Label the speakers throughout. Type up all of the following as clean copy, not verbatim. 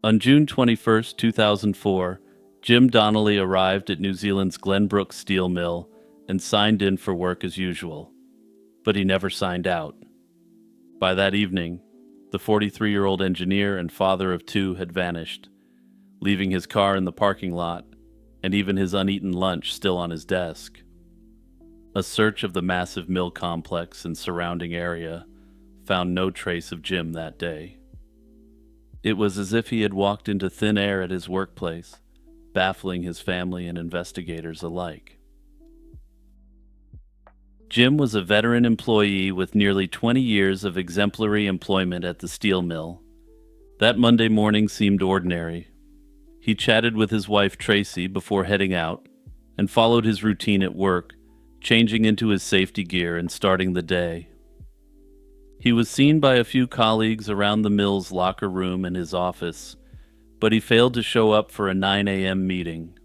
Speaker 1: On June 21st, 2004, Jim Donnelly arrived at New Zealand's Glenbrook Steel Mill and signed in for work as usual, but he never signed out. By that evening, the 43-year-old engineer and father of two had vanished, leaving his car in the parking lot and even his uneaten lunch still on his desk. A search of the massive mill complex and surrounding area found no trace of Jim that day. It was as if he had walked into thin air at his workplace, baffling his family and investigators alike. Jim was a veteran employee with nearly 20 years of exemplary employment at the steel mill. That Monday morning seemed ordinary. He chatted with his wife Tracy before heading out and followed his routine at work, changing into his safety gear and starting the day. He was seen by a few colleagues around the mill's locker room and his office, but he failed to show up for a 9 a.m. meeting,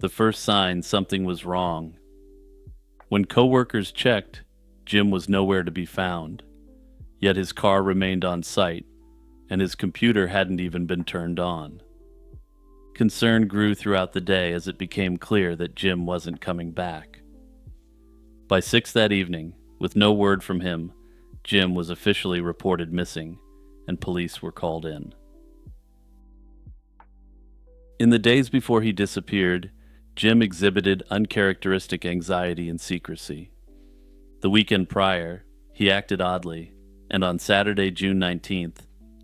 Speaker 1: the first sign something was wrong. When coworkers checked, Jim was nowhere to be found, yet his car remained on site, and his computer hadn't even been turned on. Concern grew throughout the day as it became clear that Jim wasn't coming back. By 6 that evening, with no word from him, Jim was officially reported missing, and police were called in. In the days before he disappeared, Jim exhibited uncharacteristic anxiety and secrecy. The weekend prior, he acted oddly, and on Saturday, June 19th,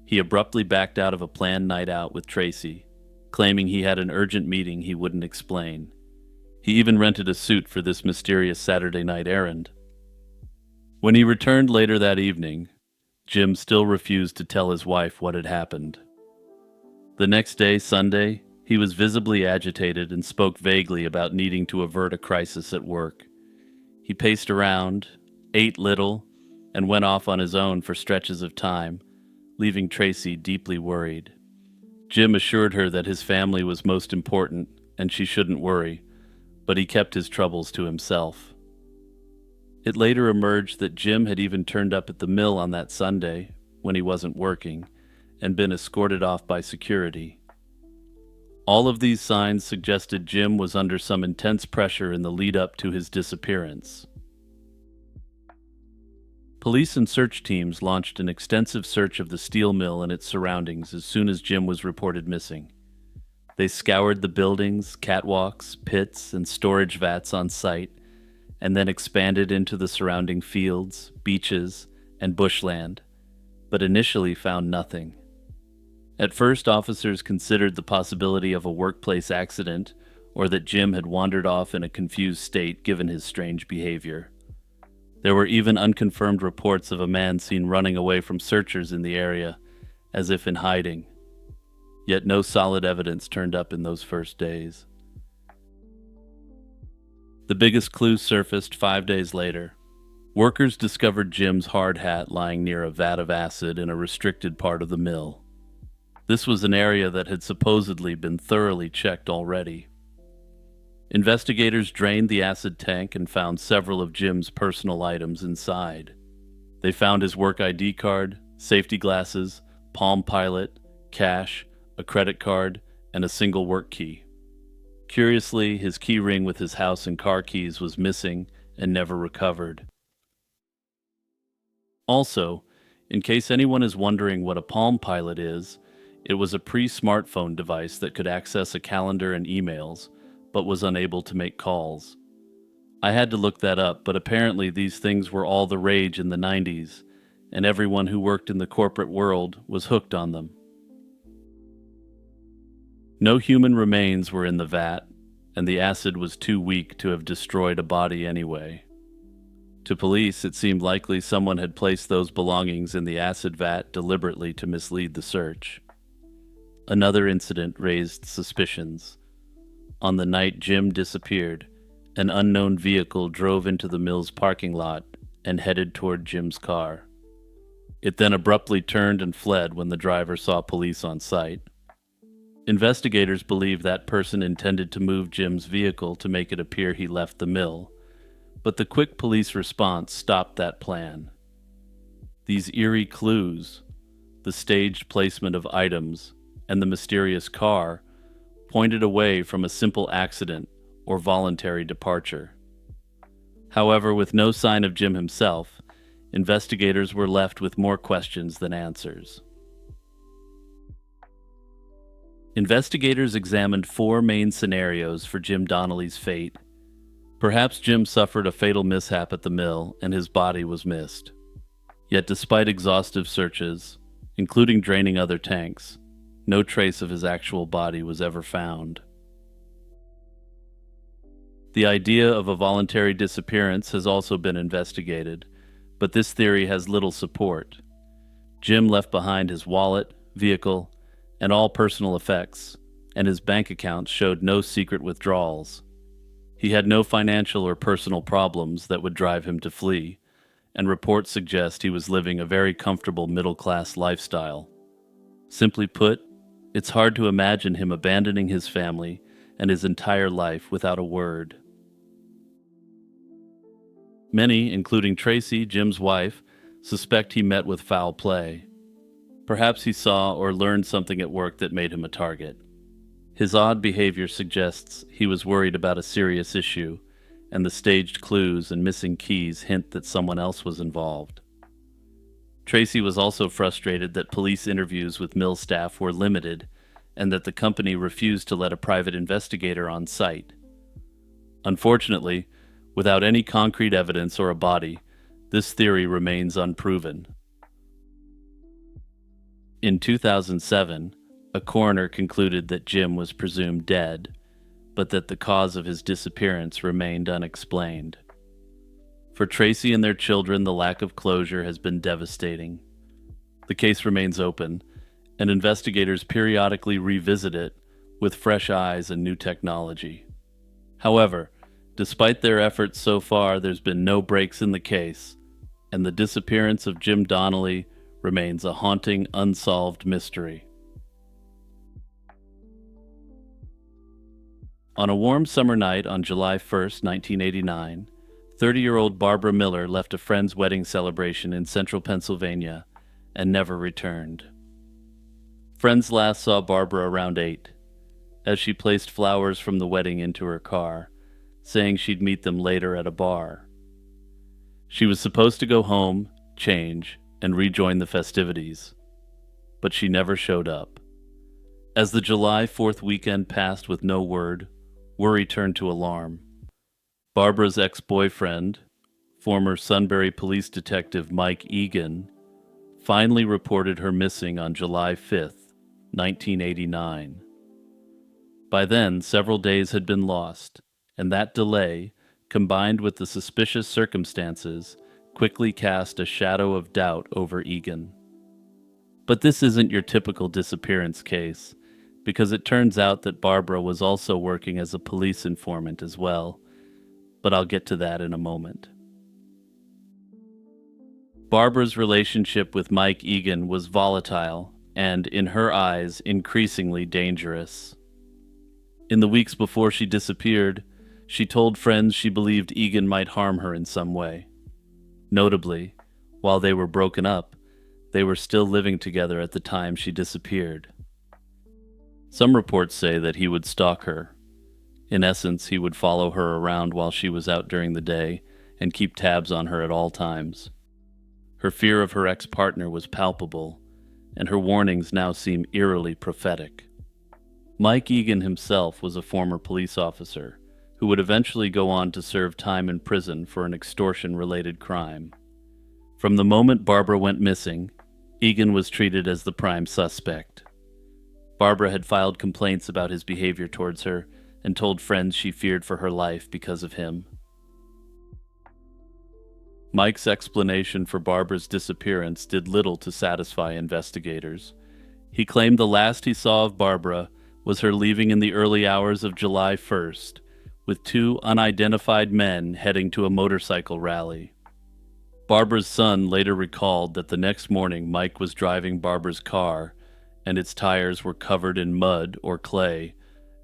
Speaker 1: he abruptly backed out of a planned night out with Tracy, claiming he had an urgent meeting he wouldn't explain. He even rented a suit for this mysterious Saturday night errand. When he returned later that evening, Jim still refused to tell his wife what had happened. The next day, Sunday, he was visibly agitated and spoke vaguely about needing to avert a crisis at work. He paced around, ate little, and went off on his own for stretches of time, leaving Tracy deeply worried. Jim assured her that his family was most important and she shouldn't worry, but he kept his troubles to himself. It later emerged that Jim had even turned up at the mill on that Sunday, when he wasn't working, and been escorted off by security. All of these signs suggested Jim was under some intense pressure in the lead-up to his disappearance. Police and search teams launched an extensive search of the steel mill and its surroundings as soon as Jim was reported missing. They scoured the buildings, catwalks, pits, and storage vats on site, and then expanded into the surrounding fields, beaches, and bushland, but initially found nothing. At first, officers considered the possibility of a workplace accident or that Jim had wandered off in a confused state given his strange behavior. There were even unconfirmed reports of a man seen running away from searchers in the area, as if in hiding. Yet no solid evidence turned up in those first days. The biggest clue surfaced 5 days later. Workers discovered Jim's hard hat lying near a vat of acid in a restricted part of the mill. This was an area that had supposedly been thoroughly checked already. Investigators drained the acid tank and found several of Jim's personal items inside. They found his work ID card, safety glasses, Palm Pilot, cash, a credit card, and a single work key. Curiously, his key ring with his house and car keys was missing and never recovered. Also, in case anyone is wondering what a Palm Pilot is, it was a pre-smartphone device that could access a calendar and emails, but was unable to make calls. I had to look that up, but apparently these things were all the rage in the 90s, and everyone who worked in the corporate world was hooked on them. No human remains were in the vat, and the acid was too weak to have destroyed a body anyway. To police, it seemed likely someone had placed those belongings in the acid vat deliberately to mislead the search. Another incident raised suspicions. On the night Jim disappeared, an unknown vehicle drove into the mill's parking lot and headed toward Jim's car. It then abruptly turned and fled when the driver saw police on site. Investigators believe that person intended to move Jim's vehicle to make it appear he left the mill, but the quick police response stopped that plan. These eerie clues, the staged placement of items, and the mysterious car pointed away from a simple accident or voluntary departure. However, with no sign of Jim himself, investigators were left with more questions than answers. Investigators examined four main scenarios for Jim Donnelly's fate. Perhaps Jim suffered a fatal mishap at the mill and his body was missed. Yet despite exhaustive searches, including draining other tanks, no trace of his actual body was ever found. The idea of a voluntary disappearance has also been investigated, but this theory has little support. Jim left behind his wallet, vehicle, and all personal effects, and his bank accounts showed no secret withdrawals. He had no financial or personal problems that would drive him to flee, and reports suggest he was living a very comfortable middle-class lifestyle. Simply put, it's hard to imagine him abandoning his family and his entire life without a word. Many, including Tracy, Jim's wife, suspect he met with foul play. Perhaps he saw or learned something at work that made him a target. His odd behavior suggests he was worried about a serious issue, and the staged clues and missing keys hint that someone else was involved. Tracy was also frustrated that police interviews with mill staff were limited and that the company refused to let a private investigator on site. Unfortunately, without any concrete evidence or a body, this theory remains unproven. In 2007, a coroner concluded that Jim was presumed dead, but that the cause of his disappearance remained unexplained. For Tracy and their children, the lack of closure has been devastating. The case remains open, and investigators periodically revisit it with fresh eyes and new technology. However, despite their efforts so far, there's been no breaks in the case, and the disappearance of Jim Donnelly remains a haunting, unsolved mystery. On a warm summer night on July 1st, 1989, 30-year-old Barbara Miller left a friend's wedding celebration in central Pennsylvania and never returned. Friends last saw Barbara around 8, as she placed flowers from the wedding into her car, saying she'd meet them later at a bar. She was supposed to go home, change, and rejoin the festivities, but she never showed up. As the July 4th weekend passed with no word, worry turned to alarm. Barbara's ex-boyfriend, former Sunbury police detective Mike Egan, finally reported her missing on July 5th, 1989. By then, several days had been lost, and that delay, combined with the suspicious circumstances, quickly cast a shadow of doubt over Egan. But this isn't your typical disappearance case, because it turns out that Barbara was also working as a police informant as well, but I'll get to that in a moment. Barbara's relationship with Mike Egan was volatile and, in her eyes, increasingly dangerous. In the weeks before she disappeared, she told friends she believed Egan might harm her in some way. Notably, while they were broken up, they were still living together at the time she disappeared. Some reports say that he would stalk her. In essence, he would follow her around while she was out during the day and keep tabs on her at all times. Her fear of her ex-partner was palpable, and her warnings now seem eerily prophetic. Mike Egan himself was a former police officer who would eventually go on to serve time in prison for an extortion-related crime. From the moment Barbara went missing, Egan was treated as the prime suspect. Barbara had filed complaints about his behavior towards her and told friends she feared for her life because of him. Mike's explanation for Barbara's disappearance did little to satisfy investigators. He claimed the last he saw of Barbara was her leaving in the early hours of July 1st, with two unidentified men heading to a motorcycle rally. Barbara's son later recalled that the next morning Mike was driving Barbara's car, and its tires were covered in mud or clay,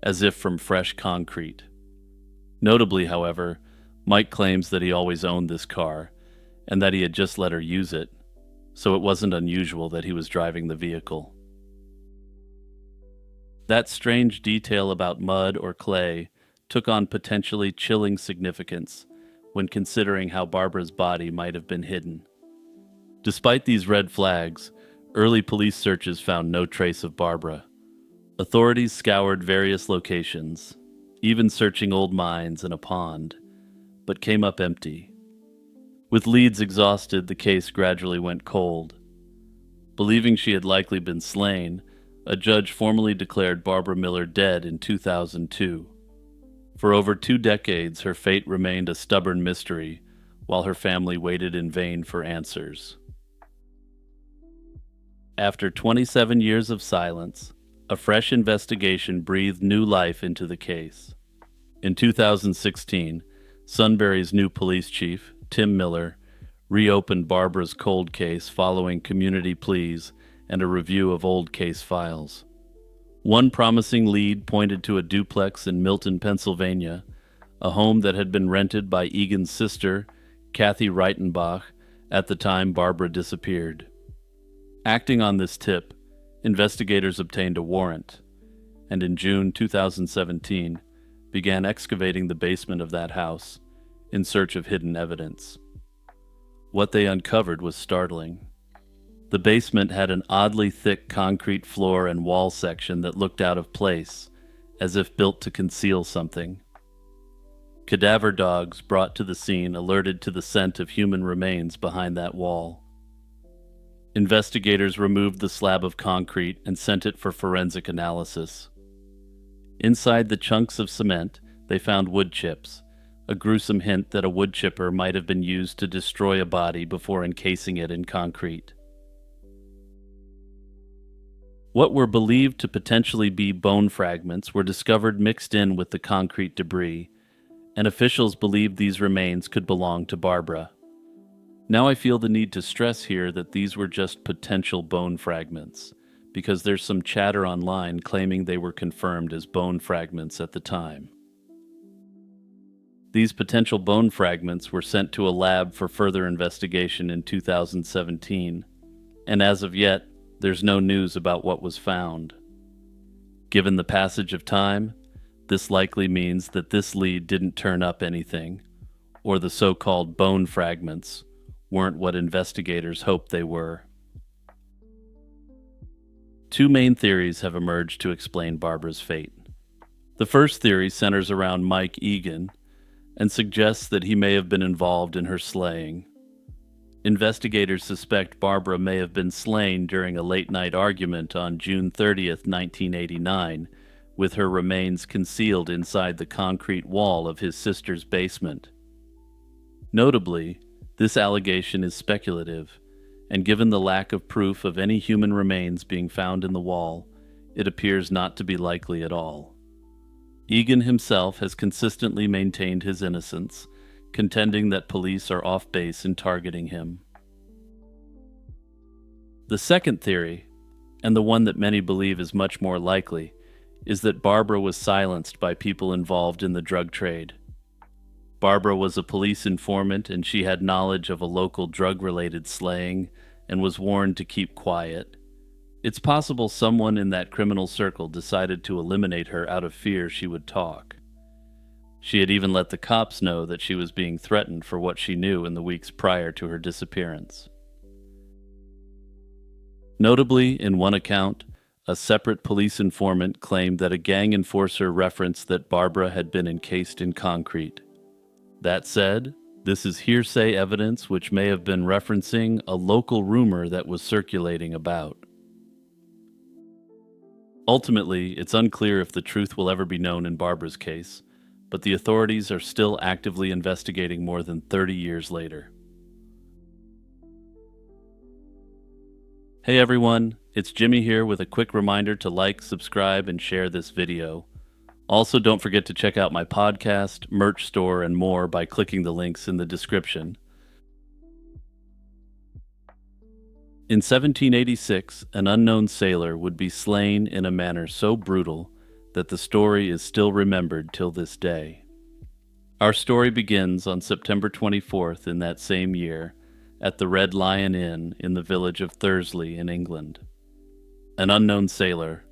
Speaker 1: as if from fresh concrete. Notably, however, Mike claims that he always owned this car, and that he had just let her use it, so it wasn't unusual that he was driving the vehicle. That strange detail about mud or clay took on potentially chilling significance when considering how Barbara's body might have been hidden. Despite these red flags, early police searches found no trace of Barbara. Authorities scoured various locations, even searching old mines and a pond, but came up empty. With leads exhausted, the case gradually went cold. Believing she had likely been slain, a judge formally declared Barbara Miller dead in 2002. For over 2 decades, her fate remained a stubborn mystery, while her family waited in vain for answers. After 27 years of silence, a fresh investigation breathed new life into the case. In 2016, Sunbury's new police chief, Tim Miller, reopened Barbara's cold case following community pleas and a review of old case files. One promising lead pointed to a duplex in Milton, Pennsylvania, a home that had been rented by Egan's sister, Kathy Reitenbach, at the time Barbara disappeared. Acting on this tip, investigators obtained a warrant, and in June 2017 began excavating the basement of that house in search of hidden evidence. What they uncovered was startling. The basement had an oddly thick concrete floor and wall section that looked out of place, as if built to conceal something. Cadaver dogs brought to the scene alerted to the scent of human remains behind that wall. Investigators removed the slab of concrete and sent it for forensic analysis. Inside the chunks of cement, they found wood chips, a gruesome hint that a wood chipper might have been used to destroy a body before encasing it in concrete. What were believed to potentially be bone fragments were discovered mixed in with the concrete debris, and officials believed these remains could belong to Barbara. Now I feel the need to stress here that these were just potential bone fragments, because there's some chatter online claiming they were confirmed as bone fragments at the time. These potential bone fragments were sent to a lab for further investigation in 2017, and as of yet, there's no news about what was found. Given the passage of time, this likely means that this lead didn't turn up anything, or the so-called bone fragments weren't what investigators hoped they were. 2 main theories have emerged to explain Barbara's fate. The first theory centers around Mike Egan and suggests that he may have been involved in her slaying. Investigators suspect Barbara may have been slain during a late-night argument on June 30th, 1989, with her remains concealed inside the concrete wall of his sister's basement. Notably, this allegation is speculative, and given the lack of proof of any human remains being found in the wall, it appears not to be likely at all. Egan himself has consistently maintained his innocence, contending that police are off base in targeting him. The second theory, and the one that many believe is much more likely, is that Barbara was silenced by people involved in the drug trade. Barbara was a police informant, and she had knowledge of a local drug-related slaying and was warned to keep quiet. It's possible someone in that criminal circle decided to eliminate her out of fear she would talk. She had even let the cops know that she was being threatened for what she knew in the weeks prior to her disappearance. Notably, in one account, a separate police informant claimed that a gang enforcer referenced that Barbara had been encased in concrete. That said, this is hearsay evidence which may have been referencing a local rumor that was circulating about. Ultimately, it's unclear if the truth will ever be known in Barbara's case, but the authorities are still actively investigating more than 30 years later. Hey everyone, it's Jimmy here with a quick reminder to like, subscribe, and share this video. Also, don't forget to check out my podcast, merch store, and more by clicking the links in the description. In 1786, an unknown sailor would be slain in a manner so brutal that the story is still remembered till this day. Our story begins on September 24th in that same year at the Red Lion Inn in the village of Thursley in England. An unknown sailor,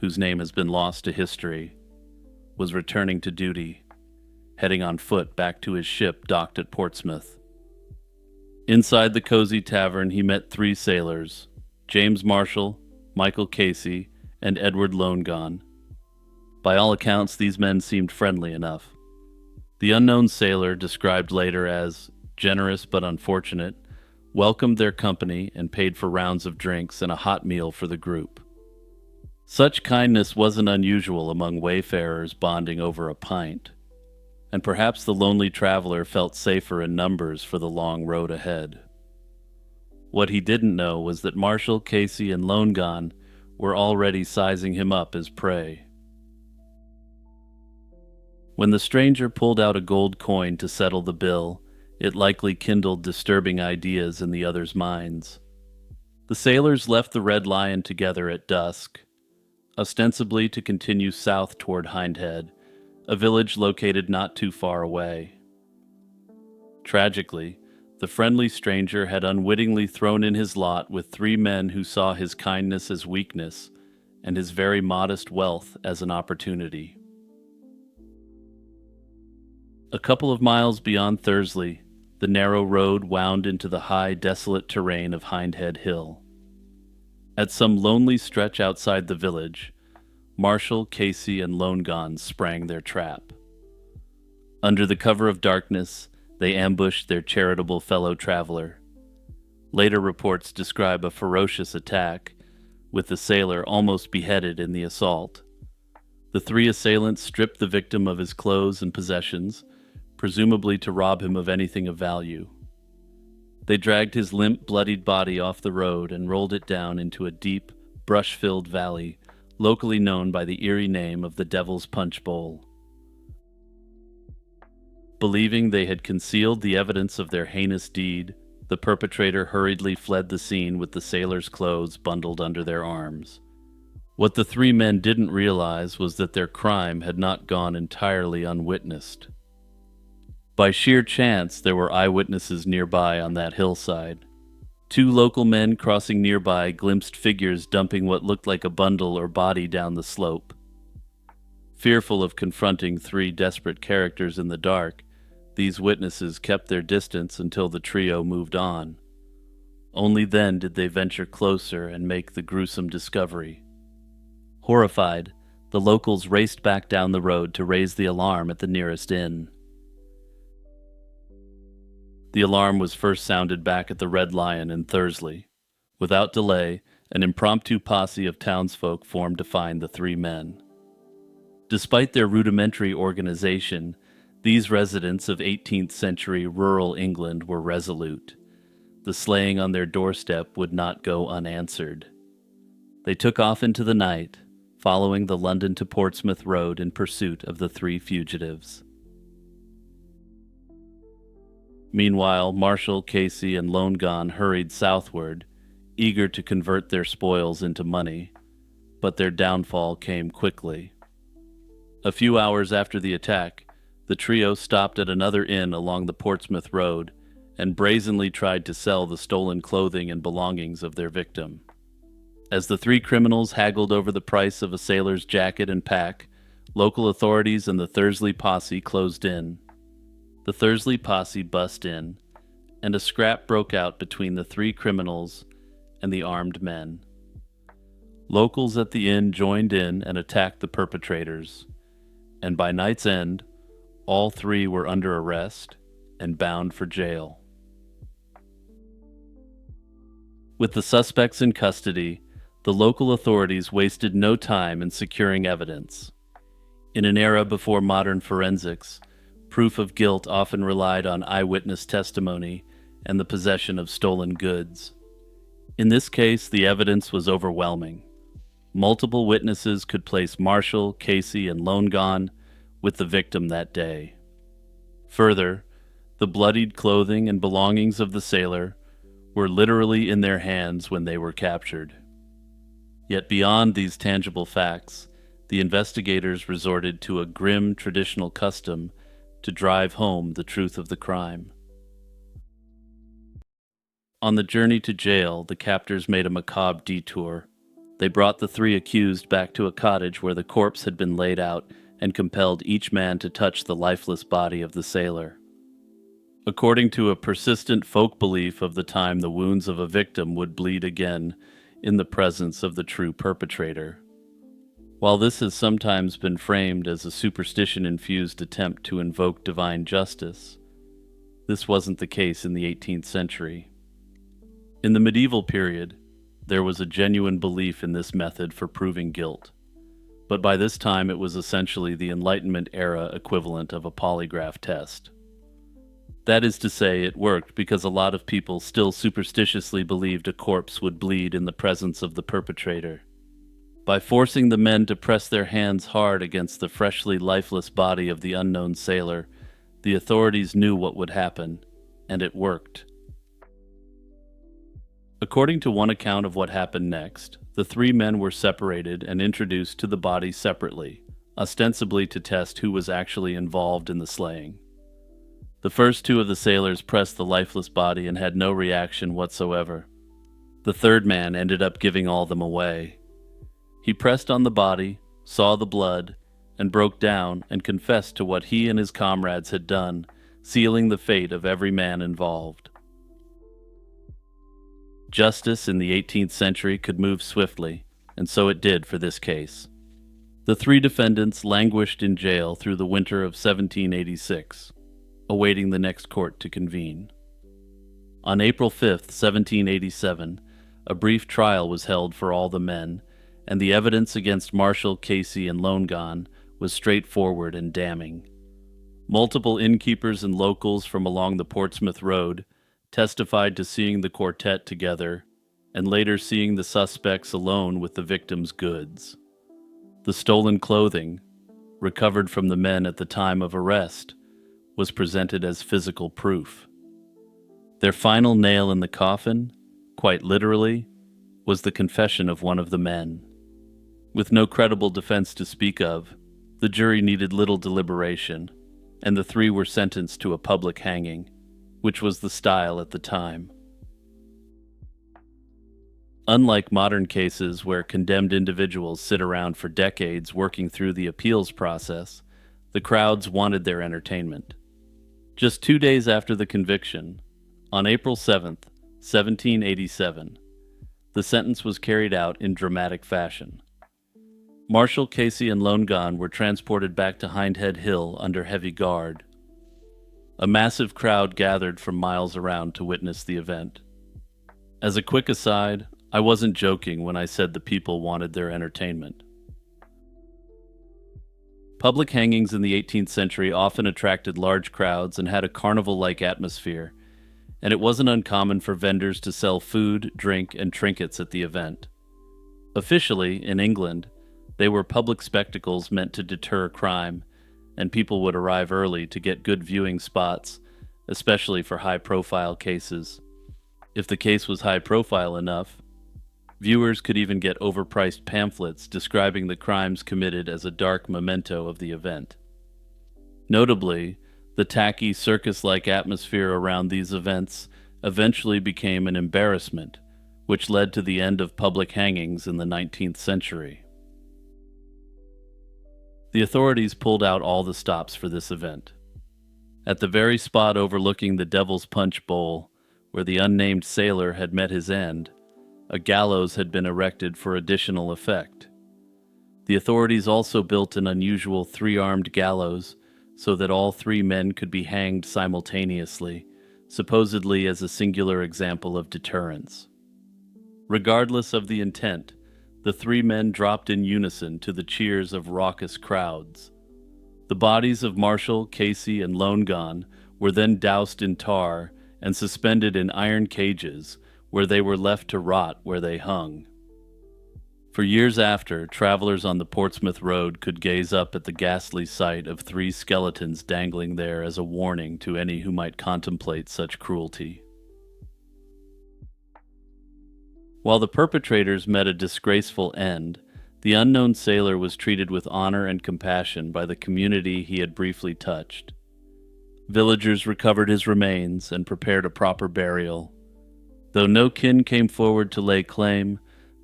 Speaker 1: whose name has been lost to history, was returning to duty, heading on foot back to his ship docked at Portsmouth. Inside the cozy tavern, he met three sailors, James Marshall, Michael Casey, and Edward Lonegone. By all accounts, these men seemed friendly enough. The unknown sailor, described later as generous but unfortunate, welcomed their company and paid for rounds of drinks and a hot meal for the group. Such kindness wasn't unusual among wayfarers bonding over a pint, and perhaps the lonely traveler felt safer in numbers for the long road ahead. What he didn't know was that Marshall, Casey, and Lonegone were already sizing him up as prey. When the stranger pulled out a gold coin to settle the bill, it likely kindled disturbing ideas in the others' minds. The sailors left the Red Lion together at dusk, ostensibly to continue south toward Hindhead, a village located not too far away. Tragically, the friendly stranger had unwittingly thrown in his lot with three men who saw his kindness as weakness and his very modest wealth as an opportunity. A couple of miles beyond Thursley, the narrow road wound into the high, desolate terrain of Hindhead Hill. At some lonely stretch outside the village, Marshall, Casey, and Lonegone sprang their trap. Under the cover of darkness, they ambushed their charitable fellow traveler. Later reports describe a ferocious attack, with the sailor almost beheaded in the assault. The three assailants stripped the victim of his clothes and possessions, presumably to rob him of anything of value. They dragged his limp, bloodied body off the road and rolled it down into a deep, brush-filled valley, locally known by the eerie name of the Devil's Punch Bowl. Believing they had concealed the evidence of their heinous deed, the perpetrator hurriedly fled the scene with the sailors' clothes bundled under their arms. What the three men didn't realize was that their crime had not gone entirely unwitnessed. By sheer chance, there were eyewitnesses nearby on that hillside. Two local men crossing nearby glimpsed figures dumping what looked like a bundle or body down the slope. Fearful of confronting three desperate characters in the dark, these witnesses kept their distance until the trio moved on. Only then did they venture closer and make the gruesome discovery. Horrified, the locals raced back down the road to raise the alarm at the nearest inn. The alarm was first sounded back at the Red Lion in Thursley. Without delay, an impromptu posse of townsfolk formed to find the three men. Despite their rudimentary organization, these residents of 18th century rural England were resolute. The slaying on their doorstep would not go unanswered. They took off into the night, following the London to Portsmouth road in pursuit of the three fugitives. Meanwhile, Marshall, Casey, and Lonegone hurried southward, eager to convert their spoils into money, but their downfall came quickly. A few hours after the attack, the trio stopped at another inn along the Portsmouth road and brazenly tried to sell the stolen clothing and belongings of their victim. As the three criminals haggled over the price of a sailor's jacket and pack, local authorities and the Thursley posse closed in. The Thursley posse bust in, and a scrap broke out between the three criminals and the armed men. Locals at the inn joined in and attacked the perpetrators, and by night's end, all three were under arrest and bound for jail. With the suspects in custody, the local authorities wasted no time in securing evidence. In an era before modern forensics, proof of guilt often relied on eyewitness testimony and the possession of stolen goods. In this case, the evidence was overwhelming. Multiple witnesses could place Marshall, Casey, and Lonegone with the victim that day. Further, the bloodied clothing and belongings of the sailor were literally in their hands when they were captured. Yet beyond these tangible facts, the investigators resorted to a grim traditional custom to drive home the truth of the crime. On the journey to jail, the captors made a macabre detour. They brought the three accused back to a cottage where the corpse had been laid out and compelled each man to touch the lifeless body of the sailor. According to a persistent folk belief of the time, the wounds of a victim would bleed again in the presence of the true perpetrator. While this has sometimes been framed as a superstition-infused attempt to invoke divine justice, this wasn't the case in the 18th century. In the medieval period, there was a genuine belief in this method for proving guilt, but by this time it was essentially the Enlightenment era equivalent of a polygraph test. That is to say, it worked because a lot of people still superstitiously believed a corpse would bleed in the presence of the perpetrator. By forcing the men to press their hands hard against the freshly lifeless body of the unknown sailor, the authorities knew what would happen, and it worked. According to one account of what happened next, the three men were separated and introduced to the body separately, ostensibly to test who was actually involved in the slaying. The first two of the sailors pressed the lifeless body and had no reaction whatsoever. The third man ended up giving all them away. He pressed on the body, saw the blood, and broke down and confessed to what he and his comrades had done, sealing the fate of every man involved. Justice in the 18th century could move swiftly, and so it did for this case. The three defendants languished in jail through the winter of 1786, awaiting the next court to convene. On April 5, 1787, a brief trial was held for all the men, and the evidence against Marshall, Casey, and Longan was straightforward and damning. Multiple innkeepers and locals from along the Portsmouth Road testified to seeing the quartet together and later seeing the suspects alone with the victim's goods. The stolen clothing, recovered from the men at the time of arrest, was presented as physical proof. Their final nail in the coffin, quite literally, was the confession of one of the men. With no credible defense to speak of, the jury needed little deliberation, and the three were sentenced to a public hanging, which was the style at the time. Unlike modern cases where condemned individuals sit around for decades working through the appeals process, the crowds wanted their entertainment. Just 2 days after the conviction, on April 7th, 1787, the sentence was carried out in dramatic fashion. Marshall, Casey, and Longan were transported back to Hindhead Hill under heavy guard. A massive crowd gathered from miles around to witness the event. As a quick aside, I wasn't joking when I said the people wanted their entertainment. Public hangings in the 18th century often attracted large crowds and had a carnival-like atmosphere, and it wasn't uncommon for vendors to sell food, drink, and trinkets at the event. Officially, in England, they were public spectacles meant to deter crime, and people would arrive early to get good viewing spots, especially for high-profile cases. If the case was high-profile enough, viewers could even get overpriced pamphlets describing the crimes committed as a dark memento of the event. Notably, the tacky, circus-like atmosphere around these events eventually became an embarrassment, which led to the end of public hangings in the 19th century. The authorities pulled out all the stops for this event. At the very spot overlooking the Devil's Punch Bowl, where the unnamed sailor had met his end, a gallows had been erected for additional effect. The authorities also built an unusual three-armed gallows so that all three men could be hanged simultaneously, supposedly as a singular example of deterrence. Regardless of the intent, the three men dropped in unison to the cheers of raucous crowds. The bodies of Marshall, Casey, and Longan were then doused in tar and suspended in iron cages, where they were left to rot where they hung. For years after, travelers on the Portsmouth Road could gaze up at the ghastly sight of three skeletons dangling there as a warning to any who might contemplate such cruelty. While the perpetrators met a disgraceful end, the unknown sailor was treated with honor and compassion by the community he had briefly touched. Villagers recovered his remains and prepared a proper burial. Though no kin came forward to lay claim,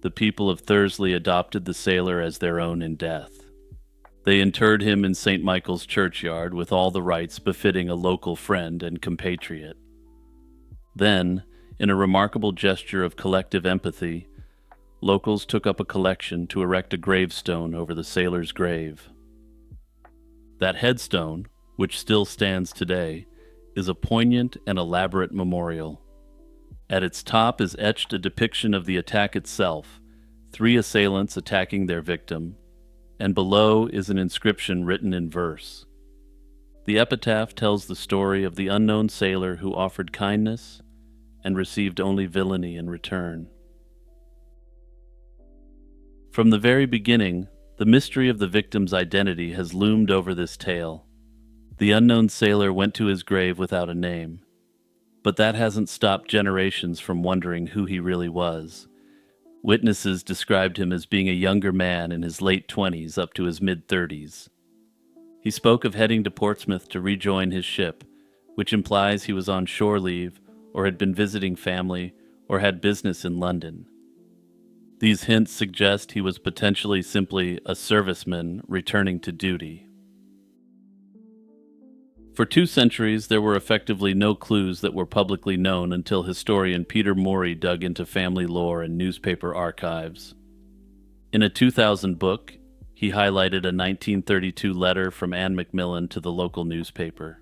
Speaker 1: the people of Thursley adopted the sailor as their own in death. They interred him in St. Michael's churchyard with all the rites befitting a local friend and compatriot. Then, in a remarkable gesture of collective empathy, locals took up a collection to erect a gravestone over the sailor's grave. That headstone, which still stands today, is a poignant and elaborate memorial. At its top is etched a depiction of the attack itself, 3 assailants attacking their victim, and below is an inscription written in verse. The epitaph tells the story of the unknown sailor who offered kindness and received only villainy in return. From the very beginning, the mystery of the victim's identity has loomed over this tale. The unknown sailor went to his grave without a name, but that hasn't stopped generations from wondering who he really was. Witnesses described him as being a younger man in his late 20s up to his mid-30s. He spoke of heading to Portsmouth to rejoin his ship, which implies he was on shore leave or had been visiting family or had business in London. These hints suggest he was potentially simply a serviceman returning to duty. For 2 centuries, there were effectively no clues that were publicly known until historian Peter Morey dug into family lore and newspaper archives. In a 2000 book, he highlighted a 1932 letter from Anne Macmillan to the local newspaper.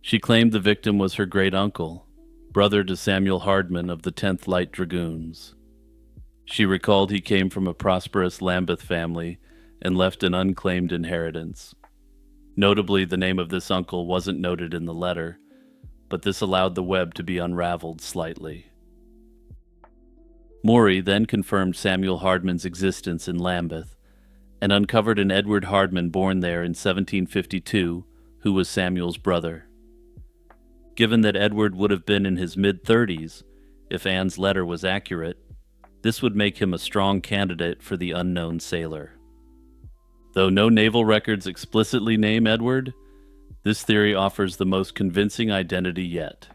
Speaker 1: She claimed the victim was her great-uncle, brother to Samuel Hardman of the 10th Light Dragoons. She recalled he came from a prosperous Lambeth family and left an unclaimed inheritance. Notably, the name of this uncle wasn't noted in the letter, but this allowed the web to be unraveled slightly. Morey then confirmed Samuel Hardman's existence in Lambeth and uncovered an Edward Hardman born there in 1752, who was Samuel's brother. Given that Edward would have been in his mid-30s, if Anne's letter was accurate, this would make him a strong candidate for the unknown sailor. Though no naval records explicitly name Edward, this theory offers the most convincing identity yet.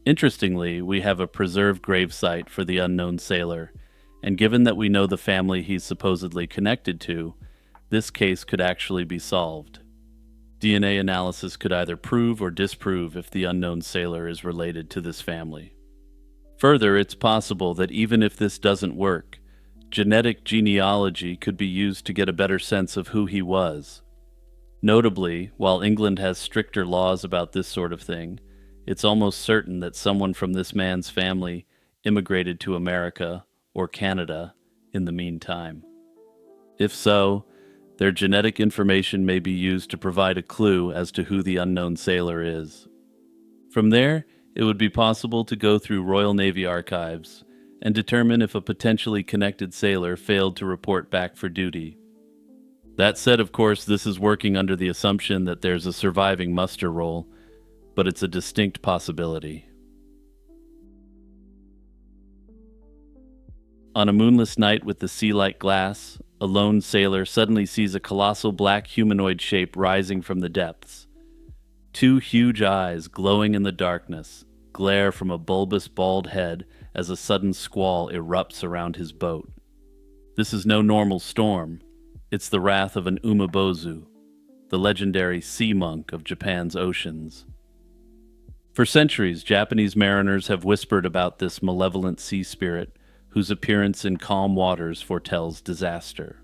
Speaker 1: Interestingly, we have a preserved gravesite for the unknown sailor, and given that we know the family he's supposedly connected to, this case could actually be solved. DNA analysis could either prove or disprove if the unknown sailor is related to this family. Further, it's possible that even if this doesn't work, genetic genealogy could be used to get a better sense of who he was. Notably, while England has stricter laws about this sort of thing, it's almost certain that someone from this man's family immigrated to America or Canada in the meantime. If so, their genetic information may be used to provide a clue as to who the unknown sailor is. From there, it would be possible to go through Royal Navy archives and determine if a potentially connected sailor failed to report back for duty. That said, of course, this is working under the assumption that there's a surviving muster roll, but it's a distinct possibility. On a moonless night with the sea like glass, a lone sailor suddenly sees a colossal black humanoid shape rising from the depths. 2 huge eyes, glowing in the darkness, glare from a bulbous bald head as a sudden squall erupts around his boat. This is no normal storm. It's the wrath of an umabozu, the legendary sea monk of Japan's oceans. For centuries, Japanese mariners have whispered about this malevolent sea spirit whose appearance in calm waters foretells disaster.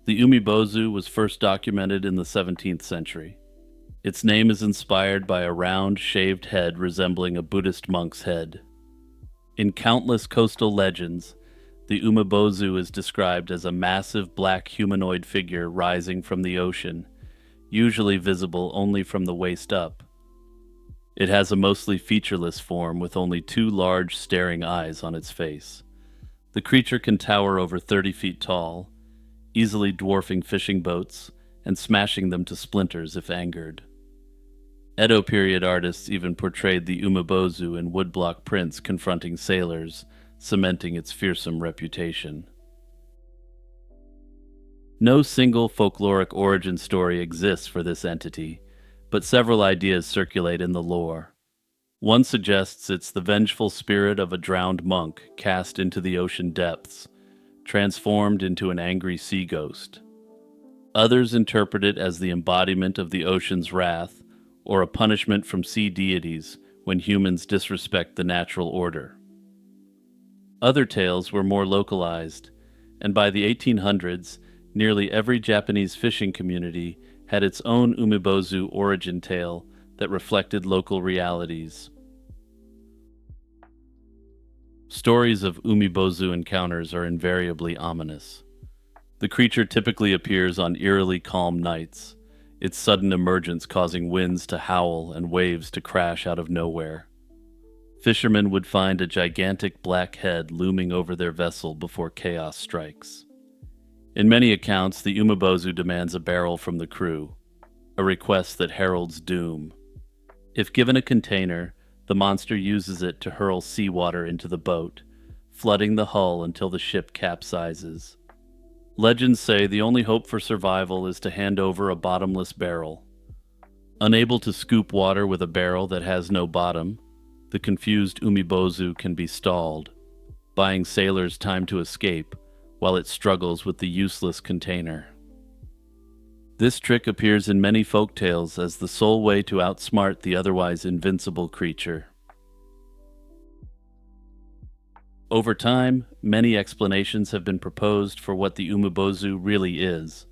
Speaker 1: The umibozu was first documented in the 17th century. Its name is inspired by a round, shaved head resembling a Buddhist monk's head. In countless coastal legends, the umibozu is described as a massive black humanoid figure rising from the ocean, usually visible only from the waist up. It has a mostly featureless form with only 2 large, staring eyes on its face. The creature can tower over 30 feet tall, easily dwarfing fishing boats and smashing them to splinters if angered. Edo period artists even portrayed the umibozu in woodblock prints confronting sailors, cementing its fearsome reputation. No single folkloric origin story exists for this entity, but several ideas circulate in the lore. One suggests it's the vengeful spirit of a drowned monk cast into the ocean depths, transformed into an angry sea ghost. Others interpret it as the embodiment of the ocean's wrath, or a punishment from sea deities when humans disrespect the natural order. Other tales were more localized, and by the 1800s, nearly every Japanese fishing community had its own umebozu origin tale that reflected local realities. Stories of umebozu encounters are invariably ominous. The creature typically appears on eerily calm nights, its sudden emergence causing winds to howl and waves to crash out of nowhere. Fishermen would find a gigantic black head looming over their vessel before chaos strikes. In many accounts, the umebozu demands a barrel from the crew, a request that heralds doom. If given a container, the monster uses it to hurl seawater into the boat, flooding the hull until the ship capsizes. Legends say the only hope for survival is to hand over a bottomless barrel. Unable to scoop water with a barrel that has no bottom, the confused umebozu can be stalled, buying sailors time to escape while it struggles with the useless container. This trick appears in many folk tales as the sole way to outsmart the otherwise invincible creature. Over time, many explanations have been proposed for what the umebozu really is.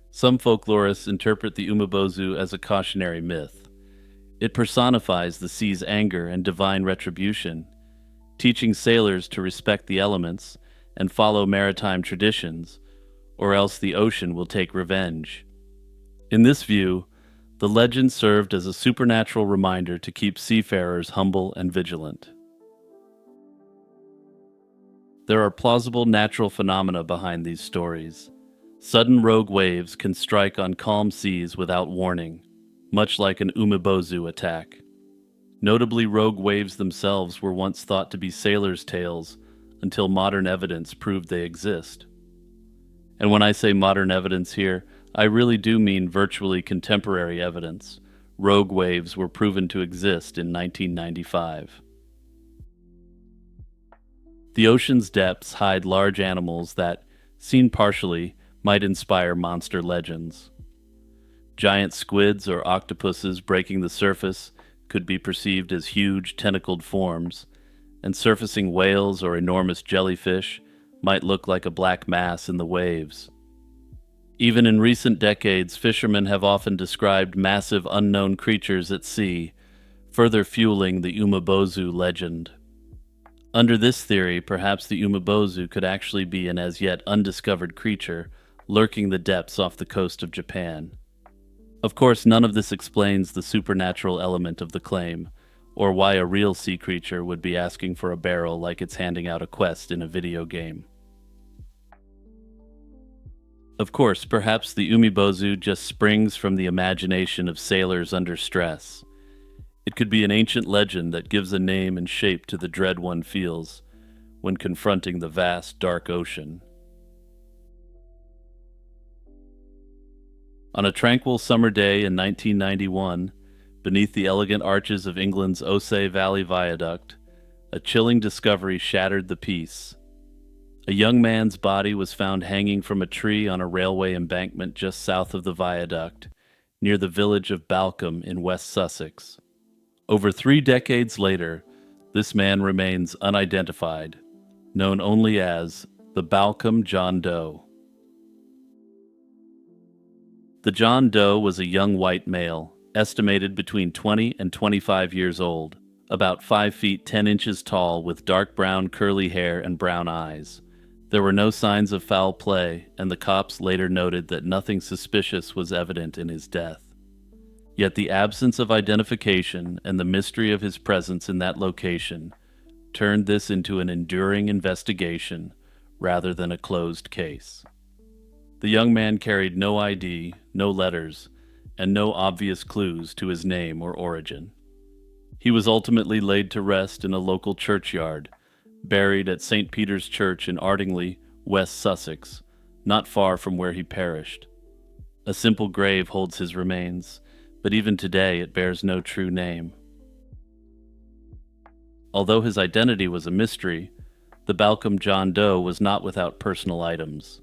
Speaker 1: Some folklorists interpret the umebozu as a cautionary myth. It personifies the sea's anger and divine retribution, teaching sailors to respect the elements and follow maritime traditions, or else the ocean will take revenge. In this view, the legend served as a supernatural reminder to keep seafarers humble and vigilant. There are plausible natural phenomena behind these stories. Sudden rogue waves can strike on calm seas without warning, much like an umebozu attack. Notably, rogue waves themselves were once thought to be sailors' tales until modern evidence proved they exist. And when I say modern evidence here, I really do mean virtually contemporary evidence. Rogue waves were proven to exist in 1995. The ocean's depths hide large animals that, seen partially, might inspire monster legends. Giant squids or octopuses breaking the surface could be perceived as huge tentacled forms, and surfacing whales or enormous jellyfish might look like a black mass in the waves. Even in recent decades, fishermen have often described massive unknown creatures at sea, further fueling the umebozu legend. Under this theory, perhaps the umebozu could actually be an as yet undiscovered creature lurking the depths off the coast of Japan. Of course, none of this explains the supernatural element of the claim, or why a real sea creature would be asking for a barrel like it's handing out a quest in a video game. Of course, perhaps the umebozu just springs from the imagination of sailors under stress. It could be an ancient legend that gives a name and shape to the dread one feels when confronting the vast, dark ocean. On a tranquil summer day in 1991, beneath the elegant arches of England's Ouse Valley Viaduct, a chilling discovery shattered the peace. A young man's body was found hanging from a tree on a railway embankment just south of the viaduct, near the village of Balcombe in West Sussex. Over 3 decades later, this man remains unidentified, known only as the Balcombe John Doe. The John Doe was a young white male, estimated between 20 and 25 years old, about 5 feet 10 inches tall with dark brown curly hair and brown eyes. There were no signs of foul play, and the cops later noted that nothing suspicious was evident in his death. Yet the absence of identification and the mystery of his presence in that location turned this into an enduring investigation rather than a closed case. The young man carried no ID, no letters, and no obvious clues to his name or origin. He was ultimately laid to rest in a local churchyard, buried at St. Peter's Church in Ardingly, West Sussex, not far from where he perished. A simple grave holds his remains, but even today it bears no true name. Although his identity was a mystery, the Balcom John Doe was not without personal items.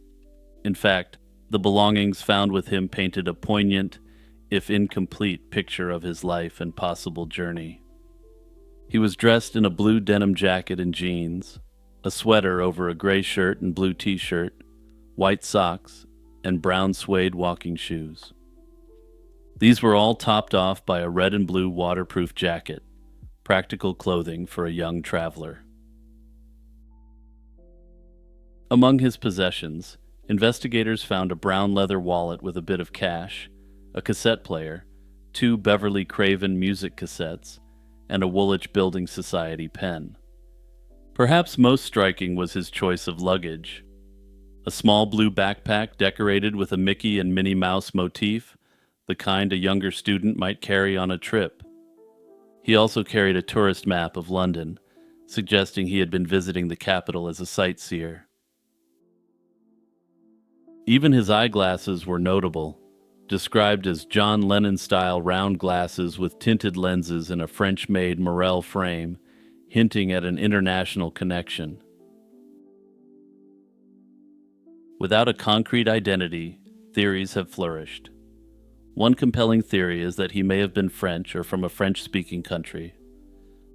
Speaker 1: In fact, the belongings found with him painted a poignant, if incomplete, picture of his life and possible journey. He was dressed in a blue denim jacket and jeans, a sweater over a gray shirt and blue t-shirt, white socks, and brown suede walking shoes. These were all topped off by a red and blue waterproof jacket, practical clothing for a young traveler. Among his possessions, investigators found a brown leather wallet with a bit of cash, a cassette player, 2 Beverly Craven music cassettes, and a Woolwich Building Society pen. Perhaps most striking was his choice of luggage. A small blue backpack decorated with a Mickey and Minnie Mouse motif, the kind a younger student might carry on a trip. He also carried a tourist map of London, suggesting he had been visiting the capital as a sightseer. Even his eyeglasses were notable, described as John Lennon-style round glasses with tinted lenses in a French-made Morel frame, hinting at an international connection. Without a concrete identity, theories have flourished. One compelling theory is that he may have been French or from a French-speaking country.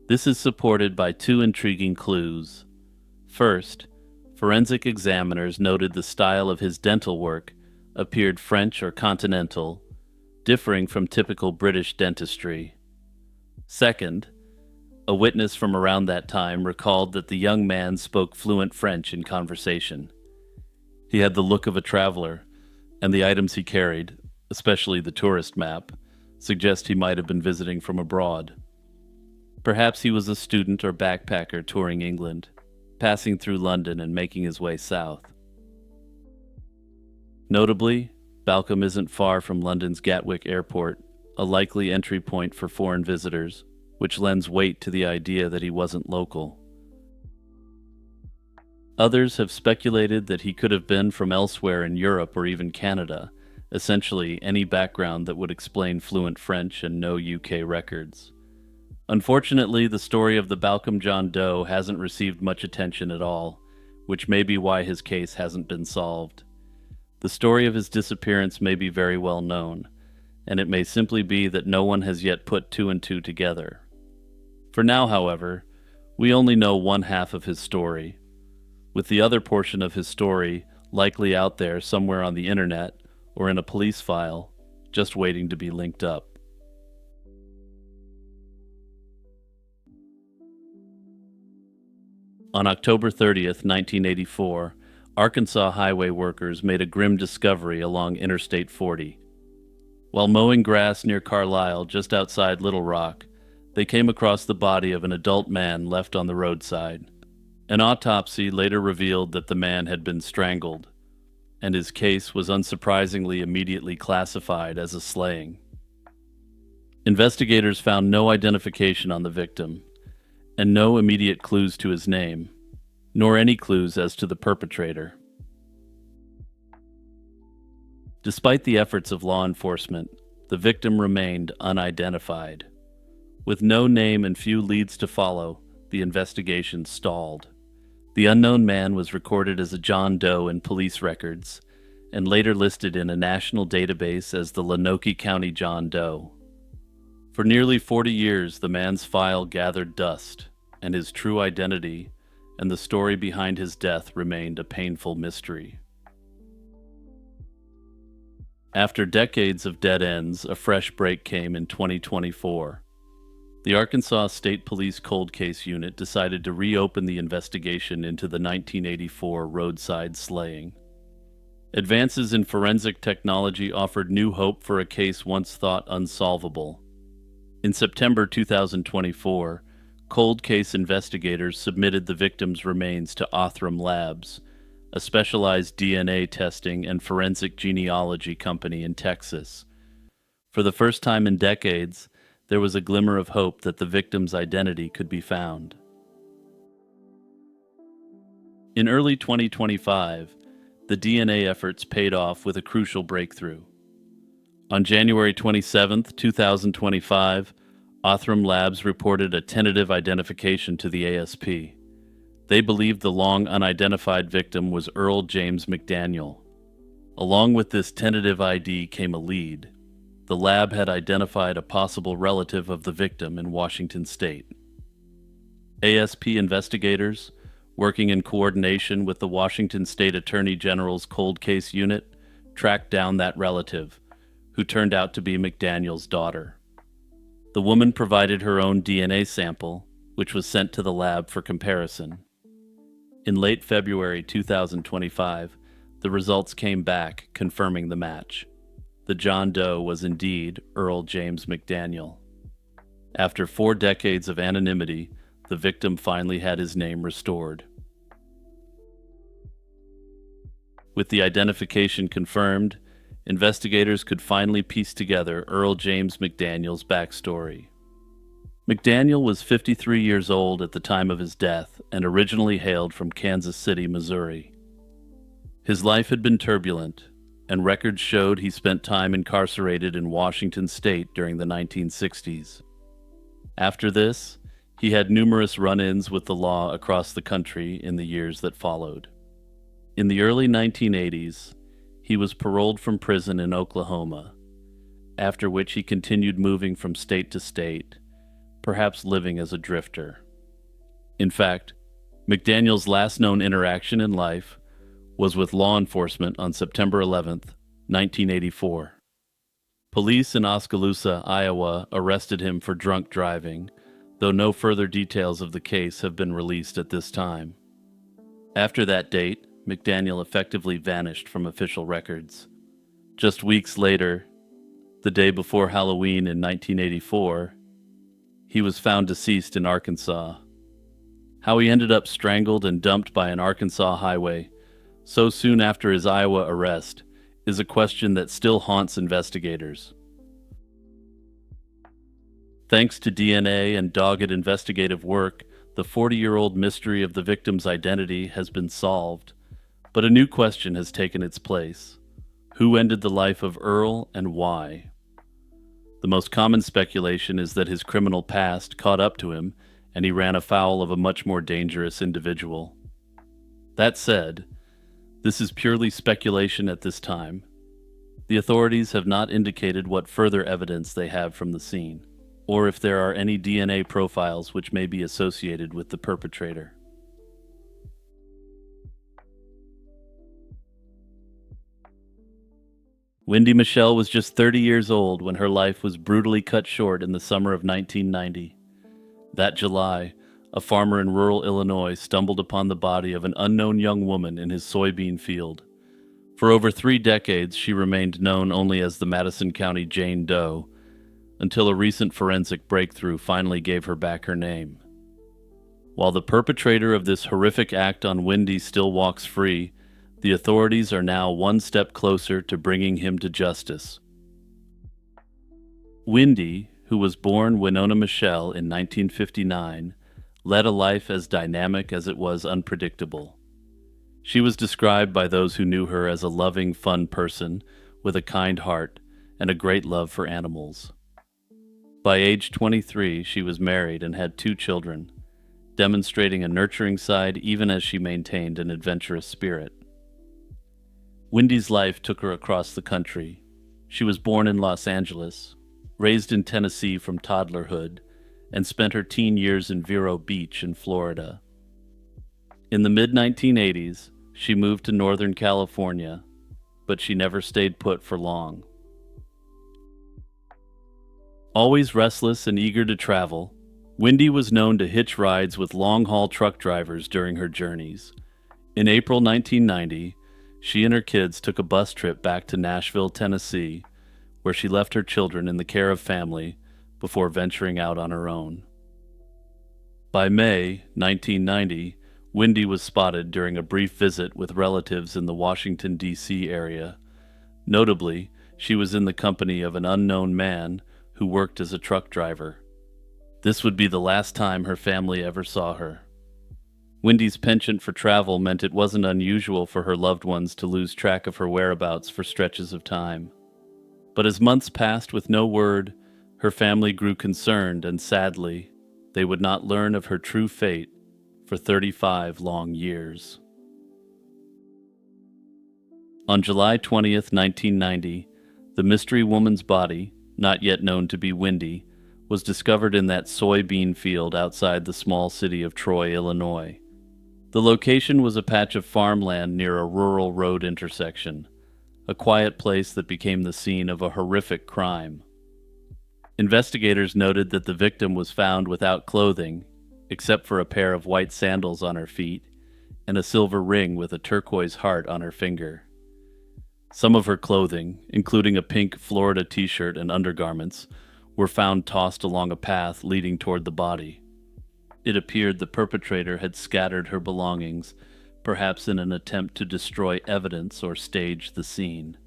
Speaker 1: This is supported by 2 intriguing clues. First, forensic examiners noted the style of his dental work appeared French or continental, differing from typical British dentistry. Second, a witness from around that time recalled that the young man spoke fluent French in conversation. He had the look of a traveler, and the items he carried, especially the tourist map, suggest he might have been visiting from abroad. Perhaps he was a student or backpacker touring England, passing through London and making his way south. Notably, Balcom isn't far from London's Gatwick Airport, a likely entry point for foreign visitors, which lends weight to the idea that he wasn't local. Others have speculated that he could have been from elsewhere in Europe or even Canada, essentially any background that would explain fluent French and no UK records. Unfortunately, the story of the Balcom John Doe hasn't received much attention at all, which may be why his case hasn't been solved. The story of his disappearance may be very well known, and it may simply be that no one has yet put 2 and 2 together. For now, however, we only know one half of his story, with the other portion of his story likely out there somewhere on the internet or in a police file, just waiting to be linked up. On October 30th, 1984, Arkansas highway workers made a grim discovery along Interstate 40. While mowing grass near Carlisle, just outside Little Rock, they came across the body of an adult man left on the roadside. An autopsy later revealed that the man had been strangled, and his case was unsurprisingly immediately classified as a slaying. Investigators found no identification on the victim, and no immediate clues to his name, nor any clues as to the perpetrator. Despite the efforts of law enforcement, the victim remained unidentified. With no name and few leads to follow, the investigation stalled. The unknown man was recorded as a John Doe in police records, and later listed in a national database as the Lonoke County John Doe. For nearly 40 years, the man's file gathered dust, and his true identity and the story behind his death remained a painful mystery. After decades of dead ends, a fresh break came in 2024. The Arkansas State Police Cold Case Unit decided to reopen the investigation into the 1984 roadside slaying. Advances in forensic technology offered new hope for a case once thought unsolvable. In September 2024, cold case investigators submitted the victim's remains to Othram Labs, a specialized DNA testing and forensic genealogy company in Texas. For the first time in decades, there was a glimmer of hope that the victim's identity could be found. In early 2025, the DNA efforts paid off with a crucial breakthrough. On January 27, 2025, Othram Labs reported a tentative identification to the ASP. They believed the long unidentified victim was Earl James McDaniel. Along with this tentative ID came a lead. The lab had identified a possible relative of the victim in Washington state. ASP investigators, working in coordination with the Washington State Attorney General's Cold Case Unit, tracked down that relative, who turned out to be McDaniel's daughter. The woman provided her own DNA sample, which was sent to the lab for comparison. In late February 2025, the results came back, confirming the match. The John Doe was indeed Earl James McDaniel. After 4 decades of anonymity, the victim finally had his name restored. With the identification confirmed, investigators could finally piece together Earl James McDaniel's backstory. McDaniel was 53 years old at the time of his death and originally hailed from Kansas City, Missouri. His life had been turbulent, and records showed he spent time incarcerated in Washington state during the 1960s. After this, he had numerous run-ins with the law across the country in the years that followed. In the early 1980s, he was paroled from prison in Oklahoma, after which he continued moving from state to state, perhaps living as a drifter. In fact, McDaniel's last known interaction in life was with law enforcement on September 11, 1984. Police in Oskaloosa, Iowa, arrested him for drunk driving, though no further details of the case have been released at this time. After that date, McDaniel effectively vanished from official records. Just weeks later, the day before Halloween in 1984, he was found deceased in Arkansas. How he ended up strangled and dumped by an Arkansas highway so soon after his Iowa arrest is a question that still haunts investigators. Thanks to DNA and dogged investigative work, the 40-year-old mystery of the victim's identity has been solved, but a new question has taken its place. Who ended the life of Earl and why? The most common speculation is that his criminal past caught up to him and he ran afoul of a much more dangerous individual. That said, this is purely speculation at this time. The authorities have not indicated what further evidence they have from the scene, or if there are any DNA profiles which may be associated with the perpetrator. Wendy Michelle was just 30 years old when her life was brutally cut short in the summer of 1990. That July, a farmer in rural Illinois stumbled upon the body of an unknown young woman in his soybean field. For over 3 decades, she remained known only as the Madison County Jane Doe, until a recent forensic breakthrough finally gave her back her name. While the perpetrator of this horrific act on Wendy still walks free, the authorities are now one step closer to bringing him to justice. Wendy, who was born Winona Michelle in 1959, led a life as dynamic as it was unpredictable. She was described by those who knew her as a loving, fun person with a kind heart and a great love for animals. By age 23, she was married and had 2 children, demonstrating a nurturing side even as she maintained an adventurous spirit. Wendy's life took her across the country. She was born in Los Angeles, raised in Tennessee from toddlerhood, and spent her teen years in Vero Beach in Florida. In the mid-1980s, she moved to Northern California, but she never stayed put for long. Always restless and eager to travel, Wendy was known to hitch rides with long-haul truck drivers during her journeys. In April 1990, she and her kids took a bus trip back to Nashville, Tennessee, where she left her children in the care of family before venturing out on her own. By May 1990, Wendy was spotted during a brief visit with relatives in the Washington, D.C. area. Notably, she was in the company of an unknown man who worked as a truck driver. This would be the last time her family ever saw her. Wendy's penchant for travel meant it wasn't unusual for her loved ones to lose track of her whereabouts for stretches of time. But as months passed with no word, Her family grew concerned, and sadly, they would not learn of her true fate for 35 long years. On July 20th, 1990, the mystery woman's body, not yet known to be Wendy, was discovered in that soybean field outside the small city of Troy, Illinois. The location was a patch of farmland near a rural road intersection, a quiet place that became the scene of a horrific crime. Investigators noted that the victim was found without clothing, except for a pair of white sandals on her feet and a silver ring with a turquoise heart on her finger. Some of her clothing, including a pink Florida t-shirt and undergarments, were found tossed along a path leading toward the body. It appeared the perpetrator had scattered her belongings, perhaps in an attempt to destroy evidence or stage the scene.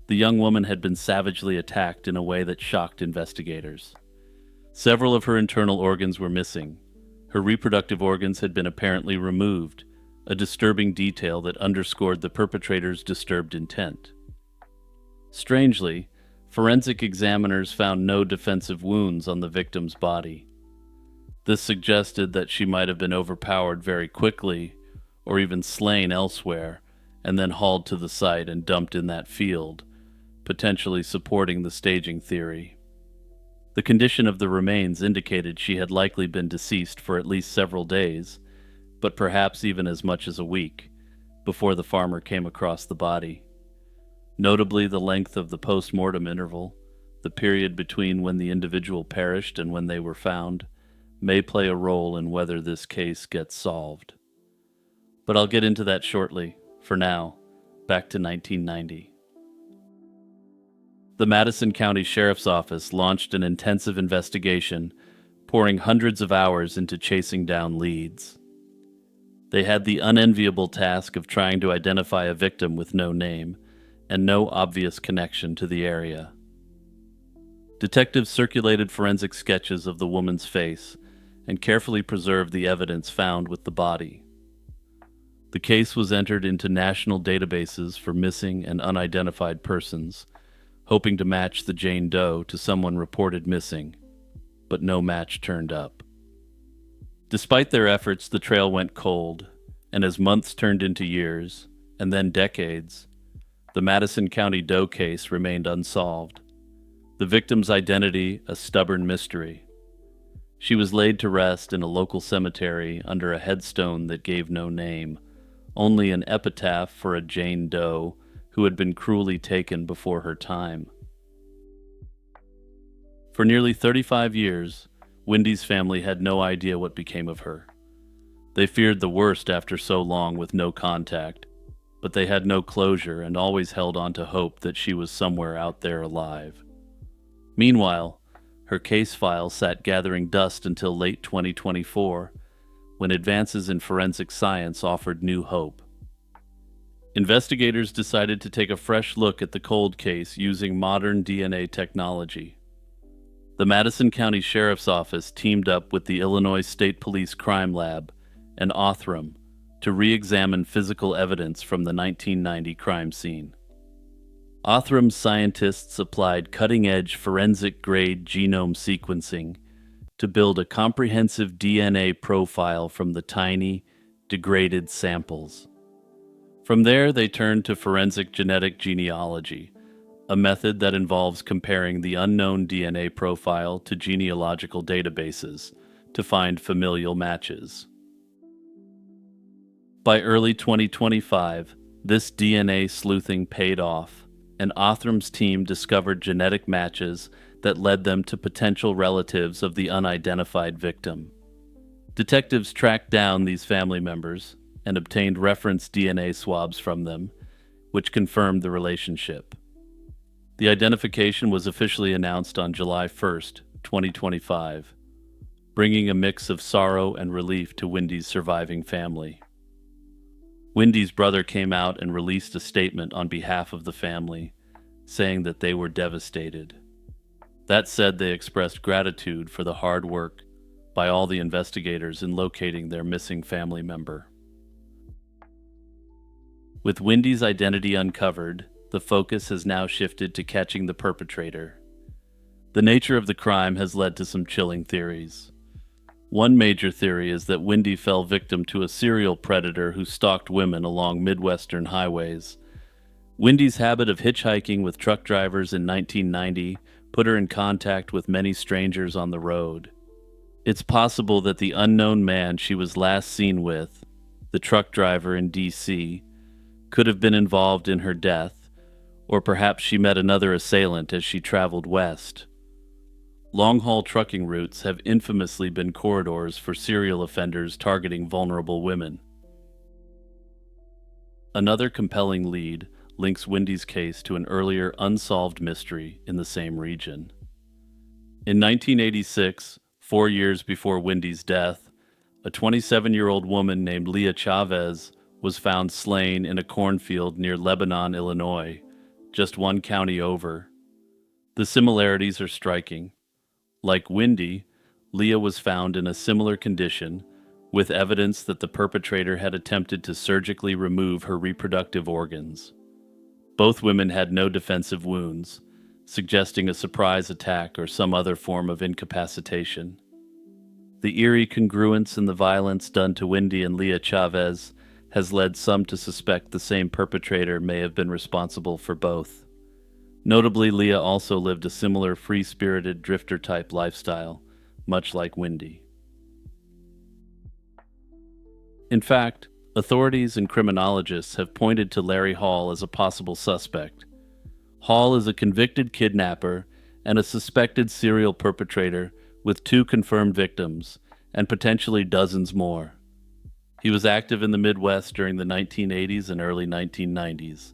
Speaker 1: The young woman had been savagely attacked in a way that shocked investigators. Several of her internal organs were missing. Her reproductive organs had been apparently removed, a disturbing detail that underscored the perpetrator's disturbed intent. Strangely, forensic examiners found no defensive wounds on the victim's body. This suggested that she might have been overpowered very quickly, or even slain elsewhere, and then hauled to the site and dumped in that field, potentially supporting the staging theory. The condition of the remains indicated she had likely been deceased for at least several days, but perhaps even as much as a week, before the farmer came across the body. Notably, the length of the post-mortem interval, the period between when the individual perished and when they were found, may play a role in whether this case gets solved. But I'll get into that shortly. For now, back to 1990. The Madison County Sheriff's Office launched an intensive investigation, pouring hundreds of hours into chasing down leads. They had the unenviable task of trying to identify a victim with no name and no obvious connection to the area. Detectives circulated forensic sketches of the woman's face and carefully preserved the evidence found with the body. The case was entered into national databases for missing and unidentified persons, hoping to match the Jane Doe to someone reported missing, but no match turned up. Despite their efforts, the trail went cold, and as months turned into years, and then decades, the Madison County Doe case remained unsolved. The victim's identity a stubborn mystery. She was laid to rest in a local cemetery under a headstone that gave no name, only an epitaph for a Jane Doe who had been cruelly taken before her time. For nearly 35 years, Wendy's family had no idea what became of her. They feared the worst after so long with no contact, but they had no closure and always held on to hope that she was somewhere out there alive. Meanwhile, her case file sat gathering dust until late 2024, when advances in forensic science offered new hope. Investigators decided to take a fresh look at the cold case using modern DNA technology. The Madison County Sheriff's Office teamed up with the Illinois State Police Crime Lab and Othram to re-examine physical evidence from the 1990 crime scene. Othram's scientists applied cutting-edge forensic-grade genome sequencing to build a comprehensive DNA profile from the tiny, degraded samples. From there, they turned to forensic genetic genealogy, a method that involves comparing the unknown DNA profile to genealogical databases to find familial matches. By early 2025, this DNA sleuthing paid off, and Othram's team discovered genetic matches that led them to potential relatives of the unidentified victim. Detectives tracked down these family members and obtained reference DNA swabs from them, which confirmed the relationship. The identification was officially announced on July 1st, 2025, bringing a mix of sorrow and relief to Wendy's surviving family. Wendy's brother came out and released a statement on behalf of the family, saying that they were devastated. That said, they expressed gratitude for the hard work by all the investigators in locating their missing family member. With Wendy's identity uncovered, the focus has now shifted to catching the perpetrator. The nature of the crime has led to some chilling theories. One major theory is that Wendy fell victim to a serial predator who stalked women along Midwestern highways. Wendy's habit of hitchhiking with truck drivers in 1990 put her in contact with many strangers on the road. It's possible that the unknown man she was last seen with, the truck driver in D.C., could have been involved in her death, or perhaps she met another assailant as she traveled west. Long-haul trucking routes have infamously been corridors for serial offenders targeting vulnerable women. Another compelling lead links Wendy's case to an earlier unsolved mystery in the same region. In 1986, 4 years before Wendy's death, a 27-year-old woman named Leah Chavez was found slain in a cornfield near Lebanon, Illinois, just one county over. The similarities are striking. Like Wendy, Leah was found in a similar condition, with evidence that the perpetrator had attempted to surgically remove her reproductive organs. Both women had no defensive wounds, suggesting a surprise attack or some other form of incapacitation. The eerie congruence in the violence done to Wendy and Leah Chavez has led some to suspect the same perpetrator may have been responsible for both. Notably, Leah also lived a similar free-spirited drifter-type lifestyle, much like Wendy. In fact, authorities and criminologists have pointed to Larry Hall as a possible suspect. Hall is a convicted kidnapper and a suspected serial perpetrator with 2 confirmed victims, and potentially dozens more. He was active in the Midwest during the 1980s and early 1990s.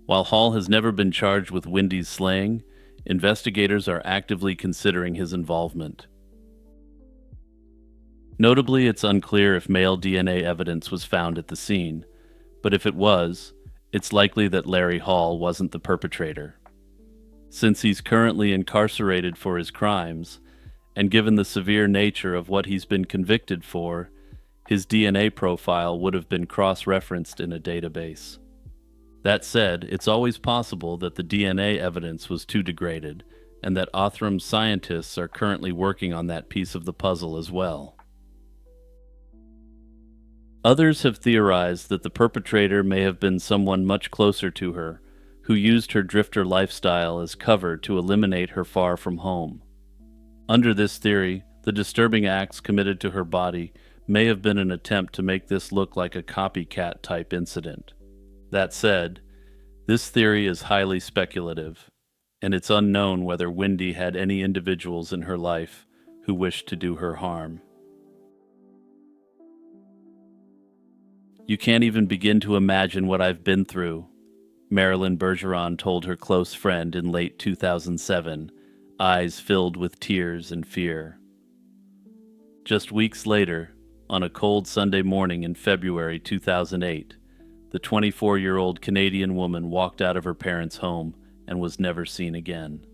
Speaker 1: While Hall has never been charged with Wendy's slaying, investigators are actively considering his involvement. Notably, it's unclear if male DNA evidence was found at the scene, but if it was, it's likely that Larry Hall wasn't the perpetrator. Since he's currently incarcerated for his crimes, and given the severe nature of what he's been convicted for, his DNA profile would have been cross-referenced in a database. That said, it's always possible that the DNA evidence was too degraded, and that Othram's scientists are currently working on that piece of the puzzle as well. Others have theorized that the perpetrator may have been someone much closer to her, who used her drifter lifestyle as cover to eliminate her far from home. Under this theory, the disturbing acts committed to her body may have been an attempt to make this look like a copycat-type incident. That said, this theory is highly speculative, and it's unknown whether Wendy had any individuals in her life who wished to do her harm. "You can't even begin to imagine what I've been through," Marilyn Bergeron told her close friend in late 2007, eyes filled with tears and fear. Just weeks later, on a cold Sunday morning in February 2008, the 24-year-old Canadian woman walked out of her parents' home and was never seen again.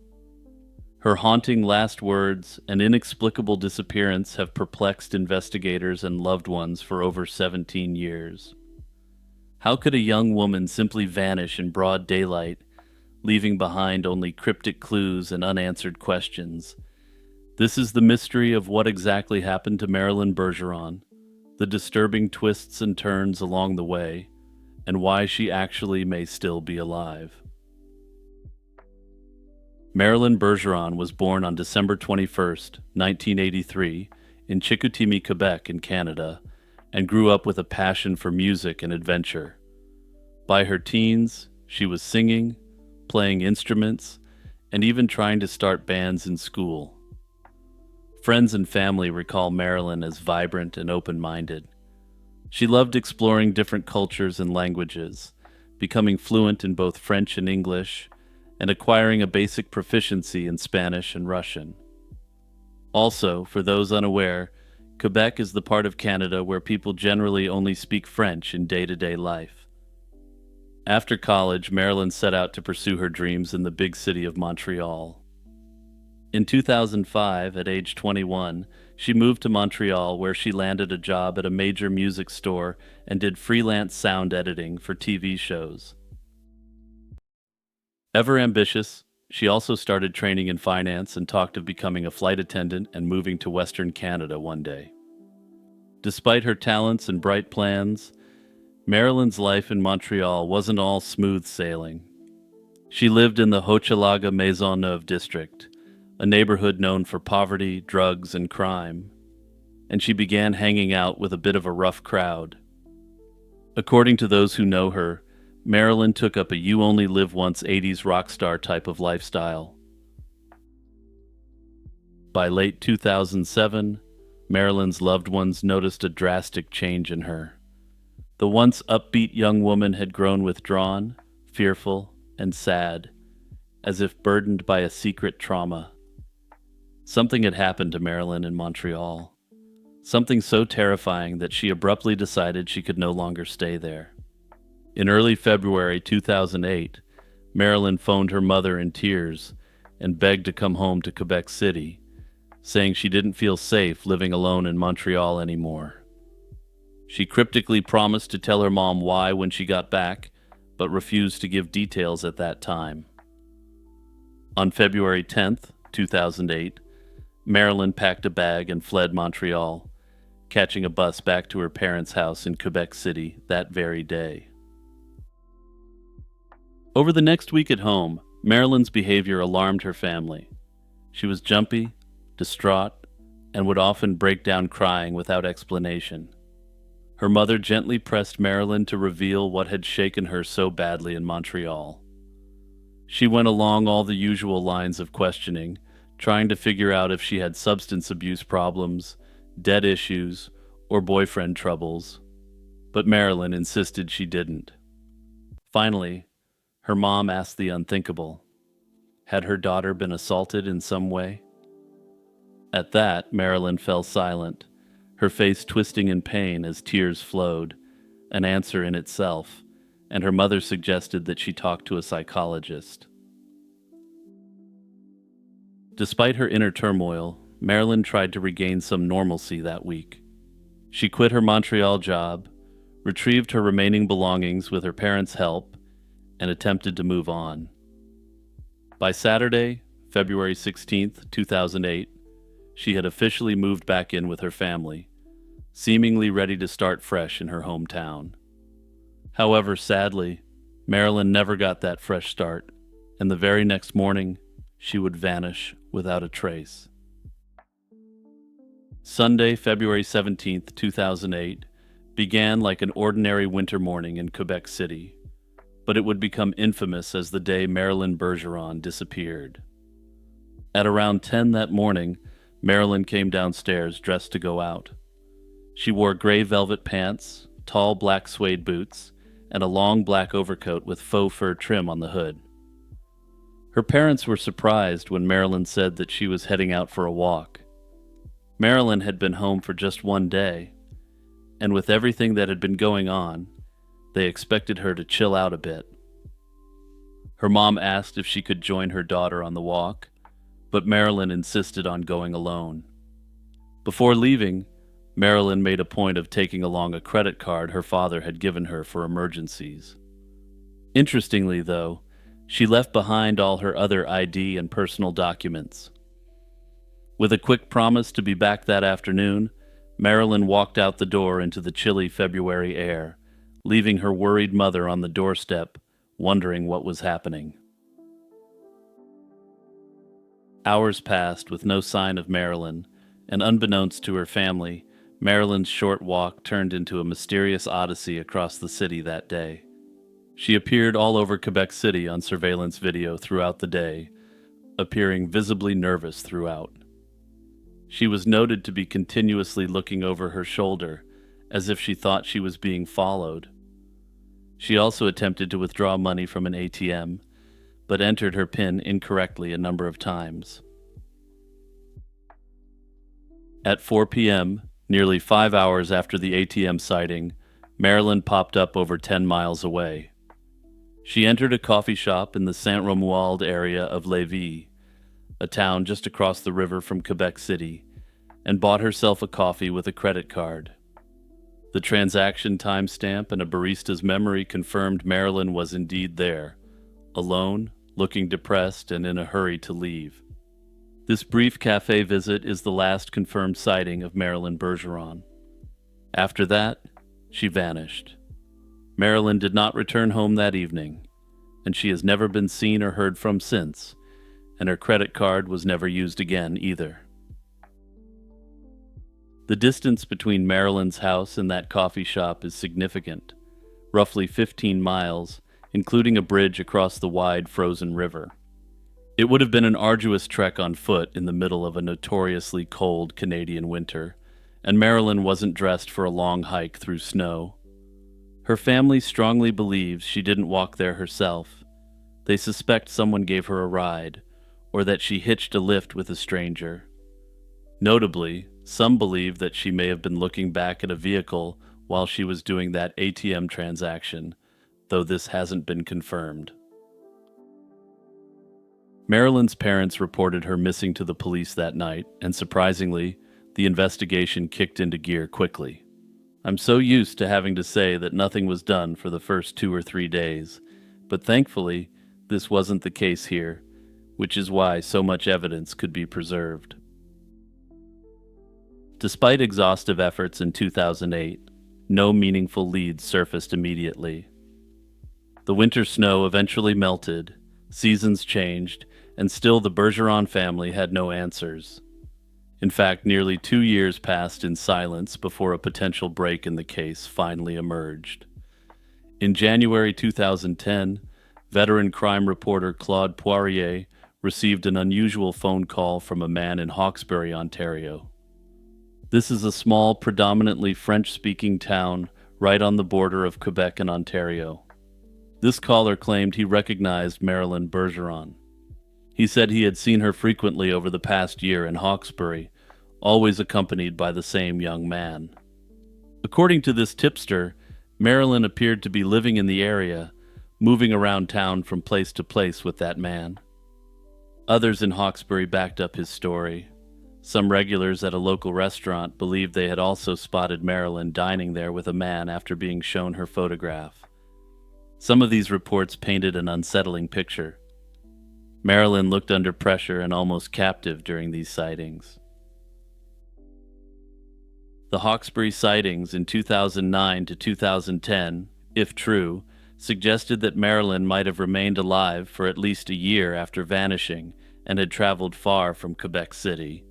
Speaker 1: Her haunting last words and inexplicable disappearance have perplexed investigators and loved ones for over 17 years. How could a young woman simply vanish in broad daylight, leaving behind only cryptic clues and unanswered questions? This is the mystery of what exactly happened to Marilyn Bergeron, the disturbing twists and turns along the way, and why she actually may still be alive. Marilyn Bergeron was born on December 21, 1983, in Chicoutimi, Quebec in Canada, and grew up with a passion for music and adventure. By her teens, she was singing, playing instruments, and even trying to start bands in school. Friends and family recall Marilyn as vibrant and open-minded. She loved exploring different cultures and languages, becoming fluent in both French and English, and acquiring a basic proficiency in Spanish and Russian. Also, for those unaware, Quebec is the part of Canada where people generally only speak French in day-to-day life. After college, Marilyn set out to pursue her dreams in the big city of Montreal. In 2005, at age 21, she moved to Montreal, where she landed a job at a major music store and did freelance sound editing for TV shows. Ever ambitious, She also started training in finance and talked of becoming a flight attendant and moving to Western Canada one day. Despite her talents and bright plans, Marilyn's life in Montreal wasn't all smooth sailing. She lived in the Hochelaga Maisonneuve district, a neighborhood known for poverty, drugs, and crime, and she began hanging out with a bit of a rough crowd. According to those who know her, Marilyn took up a you only live once 80s rock star type of lifestyle. By late 2007, Marilyn's loved ones noticed a drastic change in her. The once upbeat young woman had grown withdrawn, fearful, and sad, as if burdened by a secret trauma. Something had happened to Marilyn in Montreal. Something so terrifying that she abruptly decided she could no longer stay there. In early February 2008, Marilyn phoned her mother in tears and begged to come home to Quebec City, saying she didn't feel safe living alone in Montreal anymore. She cryptically promised to tell her mom why when she got back, but refused to give details at that time. On February 10th, 2008, Marilyn packed a bag and fled Montreal, catching a bus back to her parents' house in Quebec City that very day. Over the next week at home, Marilyn's behavior alarmed her family. She was jumpy, distraught, and would often break down crying without explanation. Her mother gently pressed Marilyn to reveal what had shaken her so badly in Montreal. She went along all the usual lines of questioning, trying to figure out if she had substance abuse problems, debt issues, or boyfriend troubles, but Marilyn insisted she didn't. Finally, her mom asked the unthinkable. Had her daughter been assaulted in some way? At that, Marilyn fell silent, her face twisting in pain as tears flowed, an answer in itself, and her mother suggested that she talk to a psychologist. Despite her inner turmoil, Marilyn tried to regain some normalcy that week. She quit her Montreal job, retrieved her remaining belongings with her parents' help, and attempted to move on. By Saturday, February 16th, 2008, she had officially moved back in with her family, seemingly ready to start fresh in her hometown. However, sadly, Marilyn never got that fresh start, and the very next morning, she would vanish without a trace. Sunday, February 17th, 2008, began like an ordinary winter morning in Quebec City, but it would become infamous as the day Marilyn Bergeron disappeared. At around 10 that morning, Marilyn came downstairs dressed to go out. She wore gray velvet pants, tall black suede boots, and a long black overcoat with faux fur trim on the hood. Her parents were surprised when Marilyn said that she was heading out for a walk. Marilyn had been home for just one day, and with everything that had been going on, they expected her to chill out a bit. Her mom asked if she could join her daughter on the walk, but Marilyn insisted on going alone. Before leaving, Marilyn made a point of taking along a credit card her father had given her for emergencies. Interestingly, though, she left behind all her other ID and personal documents. With a quick promise to be back that afternoon, Marilyn walked out the door into the chilly February air, leaving her worried mother on the doorstep, wondering what was happening. Hours passed with no sign of Marilyn, and unbeknownst to her family, Marilyn's short walk turned into a mysterious odyssey across the city that day. She appeared all over Quebec City on surveillance video throughout the day, appearing visibly nervous throughout. She was noted to be continuously looking over her shoulder, as if she thought she was being followed. She also attempted to withdraw money from an ATM, but entered her PIN incorrectly a number of times. At 4 p.m., nearly 5 hours after the ATM sighting, Marilyn popped up over 10 miles away. She entered a coffee shop in the Saint-Romuald area of Lévis, a town just across the river from Quebec City, and bought herself a coffee with a credit card. The transaction timestamp and a barista's memory confirmed Marilyn was indeed there, alone, looking depressed and in a hurry to leave. This brief cafe visit is the last confirmed sighting of Marilyn Bergeron. After that, she vanished. Marilyn did not return home that evening, and she has never been seen or heard from since, and her credit card was never used again either. The distance between Marilyn's house and that coffee shop is significant, roughly 15 miles, including a bridge across the wide frozen river. It would have been an arduous trek on foot in the middle of a notoriously cold Canadian winter, and Marilyn wasn't dressed for a long hike through snow. Her family strongly believes she didn't walk there herself. They suspect someone gave her a ride, or that she hitched a lift with a stranger. Notably, some believe that she may have been looking back at a vehicle while she was doing that ATM transaction, though this hasn't been confirmed. Marilyn's parents reported her missing to the police that night, and surprisingly, the investigation kicked into gear quickly. I'm so used to having to say that nothing was done for the first 2 or 3 days, but thankfully, this wasn't the case here, which is why so much evidence could be preserved. Despite exhaustive efforts in 2008, no meaningful leads surfaced immediately. The winter snow eventually melted, seasons changed, and still the Bergeron family had no answers. In fact, nearly 2 years passed in silence before a potential break in the case finally emerged. In January 2010, veteran crime reporter Claude Poirier received an unusual phone call from a man in Hawkesbury, Ontario. This is a small, predominantly French-speaking town right on the border of Quebec and Ontario. This caller claimed he recognized Marilyn Bergeron. He said he had seen her frequently over the past year in Hawkesbury, always accompanied by the same young man. According to this tipster, Marilyn appeared to be living in the area, moving around town from place to place with that man. Others in Hawkesbury backed up his story. Some regulars at a local restaurant believed they had also spotted Marilyn dining there with a man after being shown her photograph. Some of these reports painted an unsettling picture. Marilyn looked under pressure and almost captive during these sightings. The Hawkesbury sightings in 2009 to 2010, if true, suggested that Marilyn might have remained alive for at least a year after vanishing and had traveled far from Quebec City.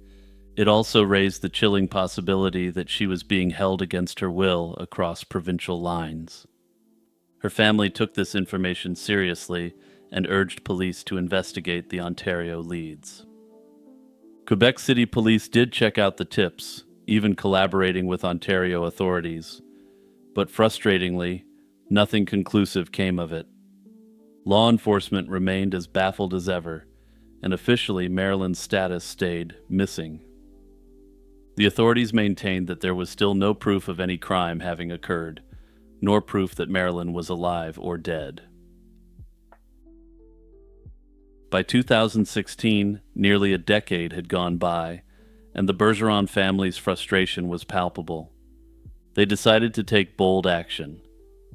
Speaker 1: It also raised the chilling possibility that she was being held against her will across provincial lines. Her family took this information seriously and urged police to investigate the Ontario leads. Quebec City Police did check out the tips, even collaborating with Ontario authorities, but frustratingly, nothing conclusive came of it. Law enforcement remained as baffled as ever, and officially Marilyn's status stayed missing. The authorities maintained that there was still no proof of any crime having occurred, nor proof that Marilyn was alive or dead. By 2016, nearly a decade had gone by, and the Bergeron family's frustration was palpable. They decided to take bold action.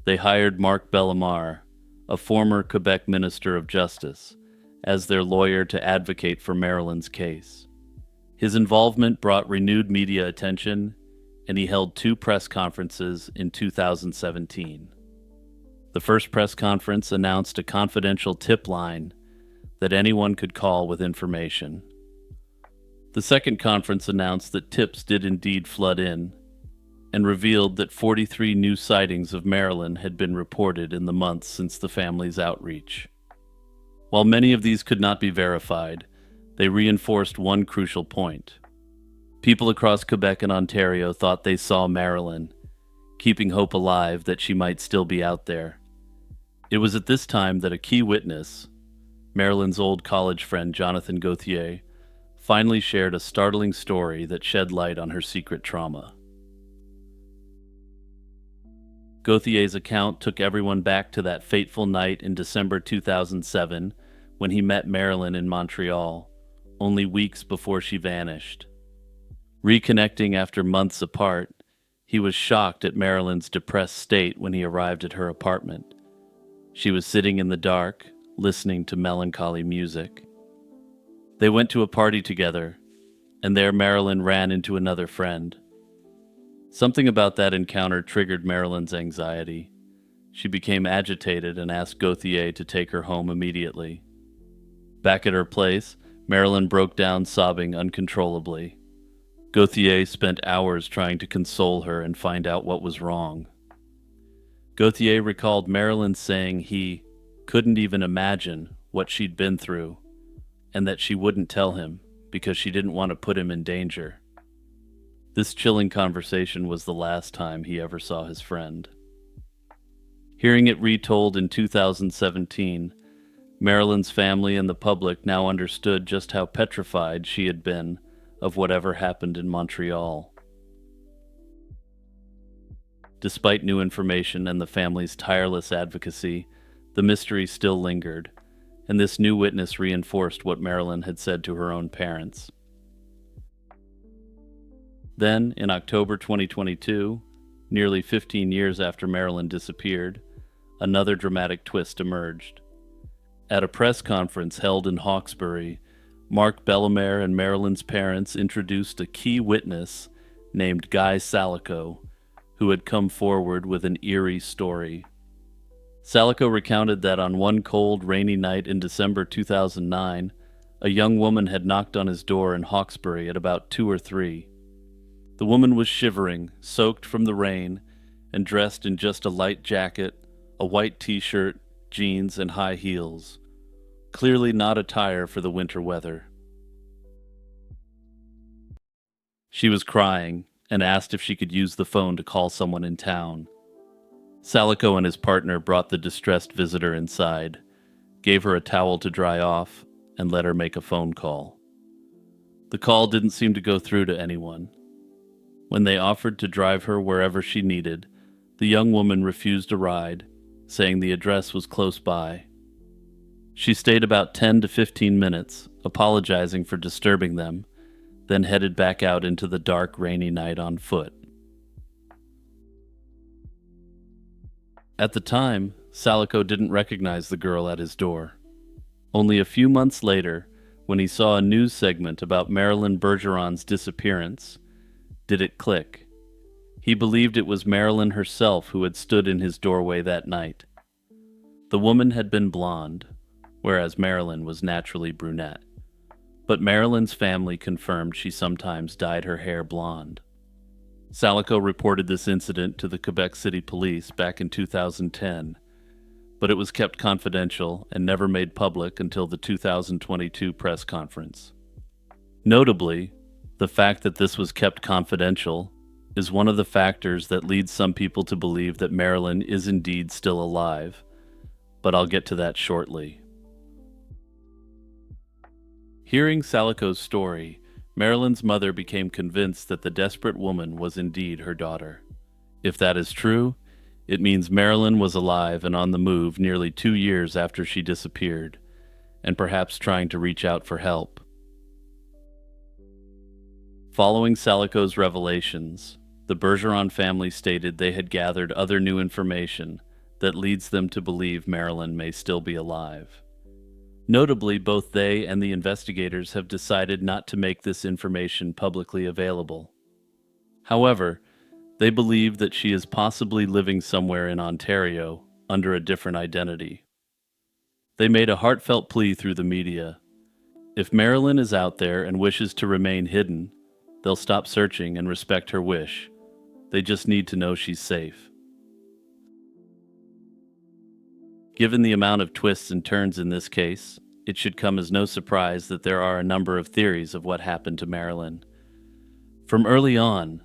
Speaker 1: They hired Marc Bellemare, a former Quebec Minister of Justice, as their lawyer to advocate for Marilyn's case. His involvement brought renewed media attention, and he held 2 press conferences in 2017. The first press conference announced a confidential tip line that anyone could call with information. The second conference announced that tips did indeed flood in, and revealed that 43 new sightings of Marilyn had been reported in the months since the family's outreach. While many of these could not be verified, they reinforced one crucial point. People across Quebec and Ontario thought they saw Marilyn, keeping hope alive that she might still be out there. It was at this time that a key witness, Marilyn's old college friend Jonathan Gauthier, finally shared a startling story that shed light on her secret trauma. Gauthier's account took everyone back to that fateful night in December 2007 when he met Marilyn in Montreal, only weeks before she vanished. Reconnecting after months apart, he was shocked at Marilyn's depressed state when he arrived at her apartment. She was sitting in the dark, listening to melancholy music. They went to a party together, and there Marilyn ran into another friend. Something about that encounter triggered Marilyn's anxiety. She became agitated and asked Gauthier to take her home immediately. Back at her place, Marilyn broke down sobbing uncontrollably. Gauthier spent hours trying to console her and find out what was wrong. Gauthier recalled Marilyn saying he couldn't even imagine what she'd been through, and that she wouldn't tell him because she didn't want to put him in danger. This chilling conversation was the last time he ever saw his friend. Hearing it retold in 2017, Marilyn's family and the public now understood just how petrified she had been of whatever happened in Montreal. Despite new information and the family's tireless advocacy, the mystery still lingered, and this new witness reinforced what Marilyn had said to her own parents. Then, in October 2022, nearly 15 years after Marilyn disappeared, another dramatic twist emerged. At a press conference held in Hawkesbury, Mark Bellemare and Marilyn's parents introduced a key witness named Guy Salico, who had come forward with an eerie story. Salico recounted that on one cold, rainy night in December 2009, a young woman had knocked on his door in Hawkesbury at about 2 or 3. The woman was shivering, soaked from the rain, and dressed in just a light jacket, a white t-shirt, jeans, and high heels. Clearly not attire for the winter weather. She was crying and asked if she could use the phone to call someone in town. Salico and his partner brought the distressed visitor inside, gave her a towel to dry off, and let her make a phone call. The call didn't seem to go through to anyone. When they offered to drive her wherever she needed, the young woman refused a ride, saying the address was close by. She stayed about 10 to 15 minutes, apologizing for disturbing them, then headed back out into the dark, rainy night on foot. At the time, Salico didn't recognize the girl at his door. Only a few months later, when he saw a news segment about Marilyn Bergeron's disappearance, did it click. He believed it was Marilyn herself who had stood in his doorway that night. The woman had been blonde, whereas Marilyn was naturally brunette. But Marilyn's family confirmed she sometimes dyed her hair blonde. Salico reported this incident to the Quebec City Police back in 2010, but it was kept confidential and never made public until the 2022 press conference. Notably, the fact that this was kept confidential is one of the factors that leads some people to believe that Marilyn is indeed still alive, but I'll get to that shortly. Hearing Salico's story, Marilyn's mother became convinced that the desperate woman was indeed her daughter. If that is true, it means Marilyn was alive and on the move nearly 2 years after she disappeared, and perhaps trying to reach out for help. Following Salico's revelations, the Bergeron family stated they had gathered other new information that leads them to believe Marilyn may still be alive. Notably, both they and the investigators have decided not to make this information publicly available. However, they believe that she is possibly living somewhere in Ontario under a different identity. They made a heartfelt plea through the media. If Marilyn is out there and wishes to remain hidden, they'll stop searching and respect her wish. They just need to know she's safe. Given the amount of twists and turns in this case, it should come as no surprise that there are a number of theories of what happened to Marilyn. From early on,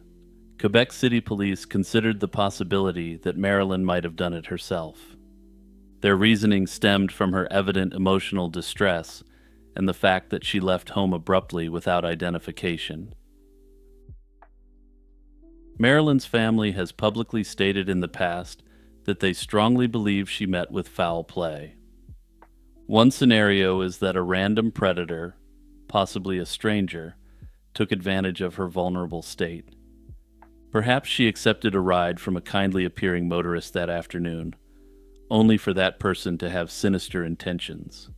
Speaker 1: Quebec City Police considered the possibility that Marilyn might have done it herself. Their reasoning stemmed from her evident emotional distress and the fact that she left home abruptly without identification. Marilyn's family has publicly stated in the past that they strongly believe she met with foul play. One scenario is that a random predator, possibly a stranger, took advantage of her vulnerable state. Perhaps she accepted a ride from a kindly appearing motorist that afternoon, only for that person to have sinister intentions.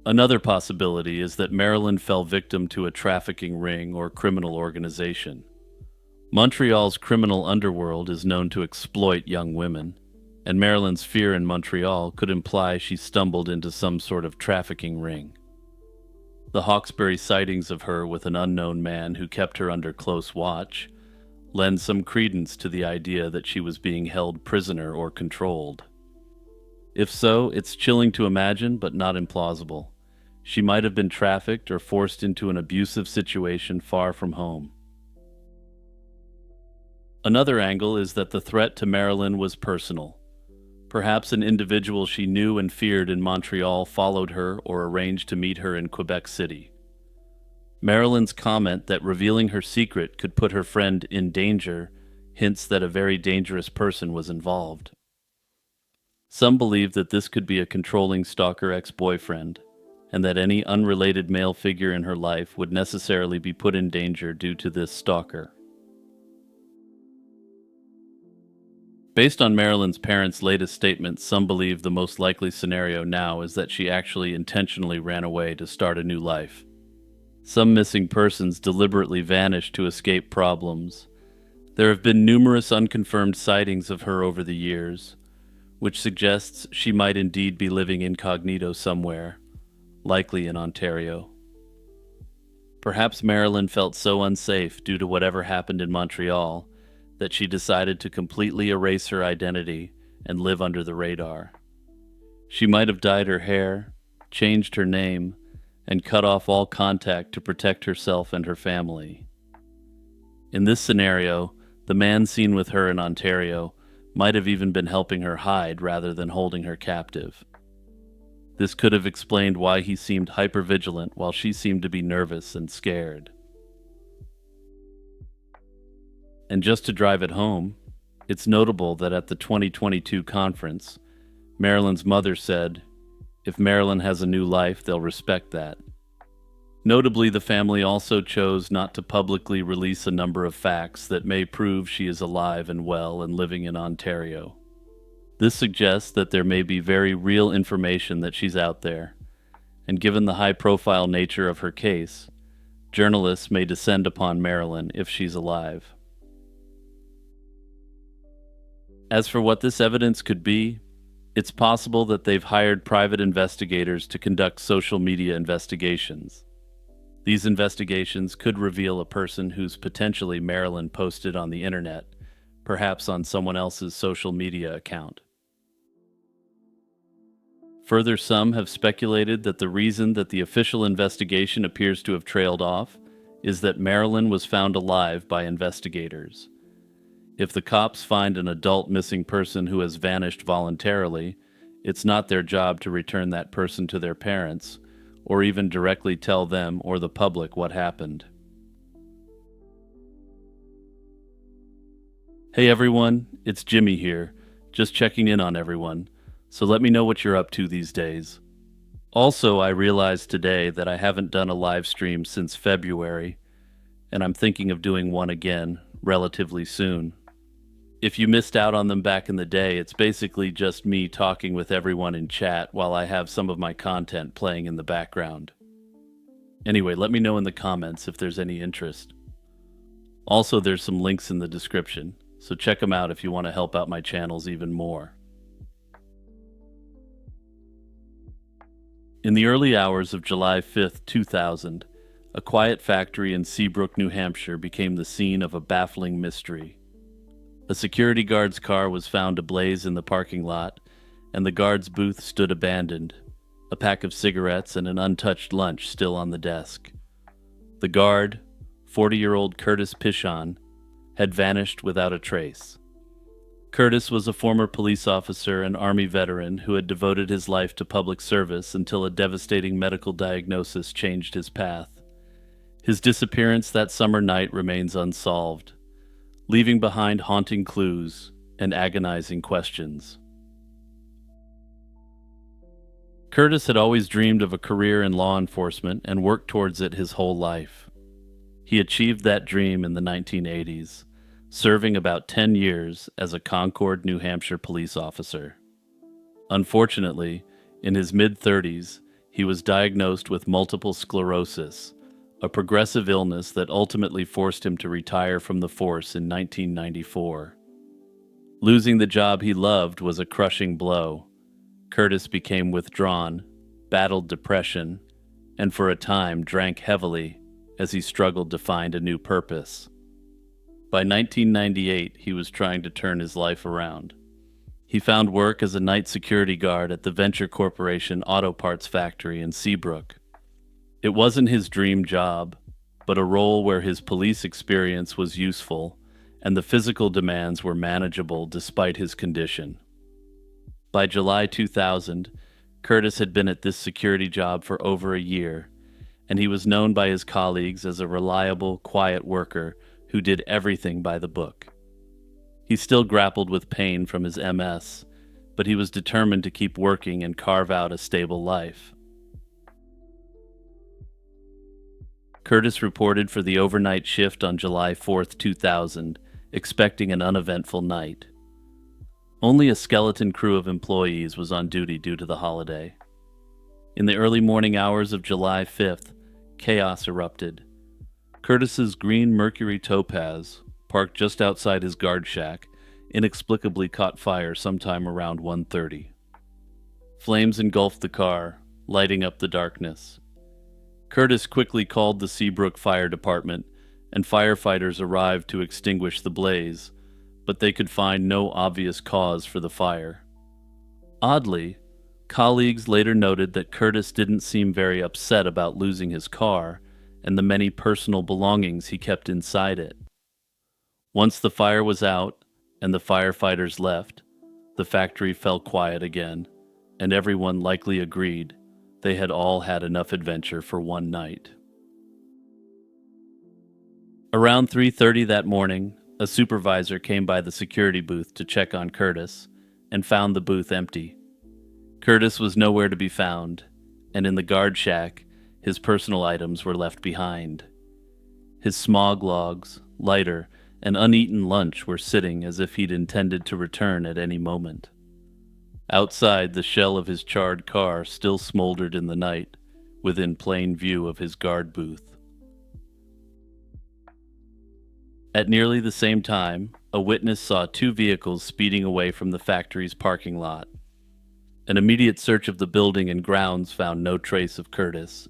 Speaker 1: Another possibility is that Marilyn fell victim to a trafficking ring or criminal organization. Montreal's criminal underworld is known to exploit young women, and Marilyn's fear in Montreal could imply she stumbled into some sort of trafficking ring. The Hawkesbury sightings of her with an unknown man who kept her under close watch lend some credence to the idea that she was being held prisoner or controlled. If so, it's chilling to imagine, but not implausible. She might have been trafficked or forced into an abusive situation far from home. Another angle is that the threat to Marilyn was personal. Perhaps an individual she knew and feared in Montreal followed her or arranged to meet her in Quebec City. Marilyn's comment that revealing her secret could put her friend in danger hints that a very dangerous person was involved. Some believe that this could be a controlling stalker ex-boyfriend, and that any unrelated male figure in her life would necessarily be put in danger due to this stalker. Based on Marilyn's parents' latest statements, some believe the most likely scenario now is that she actually intentionally ran away to start a new life. Some missing persons deliberately vanished to escape problems. There have been numerous unconfirmed sightings of her over the years, which suggests she might indeed be living incognito somewhere, likely in Ontario. Perhaps Marilyn felt so unsafe due to whatever happened in Montreal that she decided to completely erase her identity and live under the radar. She might have dyed her hair, changed her name, and cut off all contact to protect herself and her family. In this scenario, the man seen with her in Ontario might have even been helping her hide rather than holding her captive. This could have explained why he seemed hypervigilant while she seemed to be nervous and scared. And just to drive it home, it's notable that at the 2022 conference, Marilyn's mother said, "If Marilyn has a new life, they'll respect that." Notably, the family also chose not to publicly release a number of facts that may prove she is alive and well and living in Ontario. This suggests that there may be very real information that she's out there, and given the high-profile nature of her case, journalists may descend upon Marilyn if she's alive. As for what this evidence could be, it's possible that they've hired private investigators to conduct social media investigations. These investigations could reveal a person who's potentially Marilyn posted on the internet, perhaps on someone else's social media account. Further, some have speculated that the reason that the official investigation appears to have trailed off is that Marilyn was found alive by investigators. If the cops find an adult missing person who has vanished voluntarily, it's not their job to return that person to their parents, or even directly tell them or the public what happened. Hey everyone, it's Jimmy here, just checking in on everyone, so let me know what you're up to these days. Also, I realized today that I haven't done a live stream since February, and I'm thinking of doing one again relatively soon. If you missed out on them back in the day, it's basically just me talking with everyone in chat while I have some of my content playing in the background. Anyway, let me know in the comments if there's any interest. Also, there's some links in the description, so check them out if you want to help out my channels even more. In the early hours of July 5th, 2000, a quiet factory in Seabrook, New Hampshire became the scene of a baffling mystery. A security guard's car was found ablaze in the parking lot, and the guard's booth stood abandoned, a pack of cigarettes and an untouched lunch still on the desk. The guard, 40-year-old Curtis Pichon, had vanished without a trace. Curtis was a former police officer and Army veteran who had devoted his life to public service until a devastating medical diagnosis changed his path. His disappearance that summer night remains unsolved, leaving behind haunting clues and agonizing questions. Curtis had always dreamed of a career in law enforcement and worked towards it his whole life. He achieved that dream in the 1980s, serving about 10 years as a Concord, New Hampshire police officer. Unfortunately, in his mid-30s, he was diagnosed with multiple sclerosis, a progressive illness that ultimately forced him to retire from the force in 1994. Losing the job he loved was a crushing blow. Curtis became withdrawn, battled depression, and for a time drank heavily as he struggled to find a new purpose. By 1998, he was trying to turn his life around. He found work as a night security guard at the Venture Corporation Auto Parts Factory in Seabrook. It wasn't his dream job, but a role where his police experience was useful and the physical demands were manageable despite his condition. By July 2000, Curtis had been at this security job for over a year, and he was known by his colleagues as a reliable, quiet worker who did everything by the book. He still grappled with pain from his MS, but he was determined to keep working and carve out a stable life. Curtis reported for the overnight shift on July 4, 2000, expecting an uneventful night. Only a skeleton crew of employees was on duty due to the holiday. In the early morning hours of July 5th, chaos erupted. Curtis's green Mercury Topaz, parked just outside his guard shack, inexplicably caught fire sometime around 1:30. Flames engulfed the car, lighting up the darkness. Curtis quickly called the Seabrook Fire Department, and firefighters arrived to extinguish the blaze, but they could find no obvious cause for the fire. Oddly, colleagues later noted that Curtis didn't seem very upset about losing his car and the many personal belongings he kept inside it. Once the fire was out and the firefighters left, the factory fell quiet again, and everyone likely agreed they had all had enough adventure for one night. Around 3:30 that morning, a supervisor came by the security booth to check on Curtis and found the booth empty. Curtis was nowhere to be found, and in the guard shack, his personal items were left behind. His smog logs, lighter, and uneaten lunch were sitting as if he'd intended to return at any moment. Outside, the shell of his charred car still smoldered in the night, within plain view of his guard booth. At nearly the same time, a witness saw two vehicles speeding away from the factory's parking lot. An immediate search of the building and grounds found no trace of Curtis.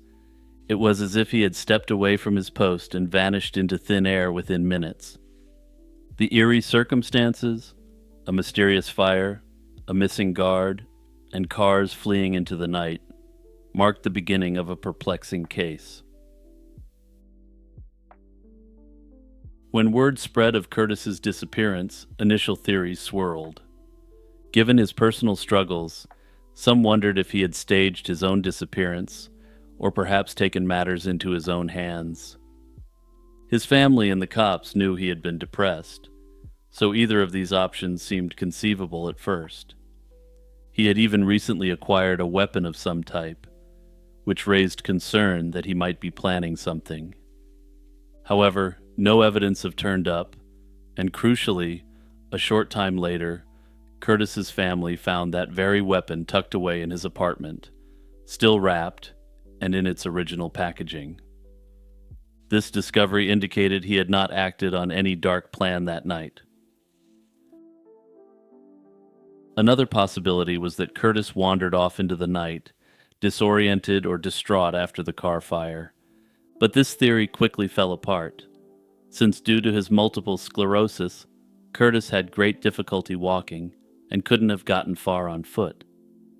Speaker 1: It was as if he had stepped away from his post and vanished into thin air within minutes. The eerie circumstances, a mysterious fire, a missing guard, and cars fleeing into the night, marked the beginning of a perplexing case. When word spread of Curtis's disappearance, initial theories swirled. Given his personal struggles, some wondered if he had staged his own disappearance, or perhaps taken matters into his own hands. His family and the cops knew he had been depressed, so either of these options seemed conceivable at first. He had even recently acquired a weapon of some type, which raised concern that he might be planning something. However, no evidence had turned up, and crucially, a short time later, Curtis's family found that very weapon tucked away in his apartment, still wrapped and in its original packaging. This discovery indicated he had not acted on any dark plan that night. Another possibility was that Curtis wandered off into the night, disoriented or distraught after the car fire, but this theory quickly fell apart. Since due to his multiple sclerosis, Curtis had great difficulty walking and couldn't have gotten far on foot.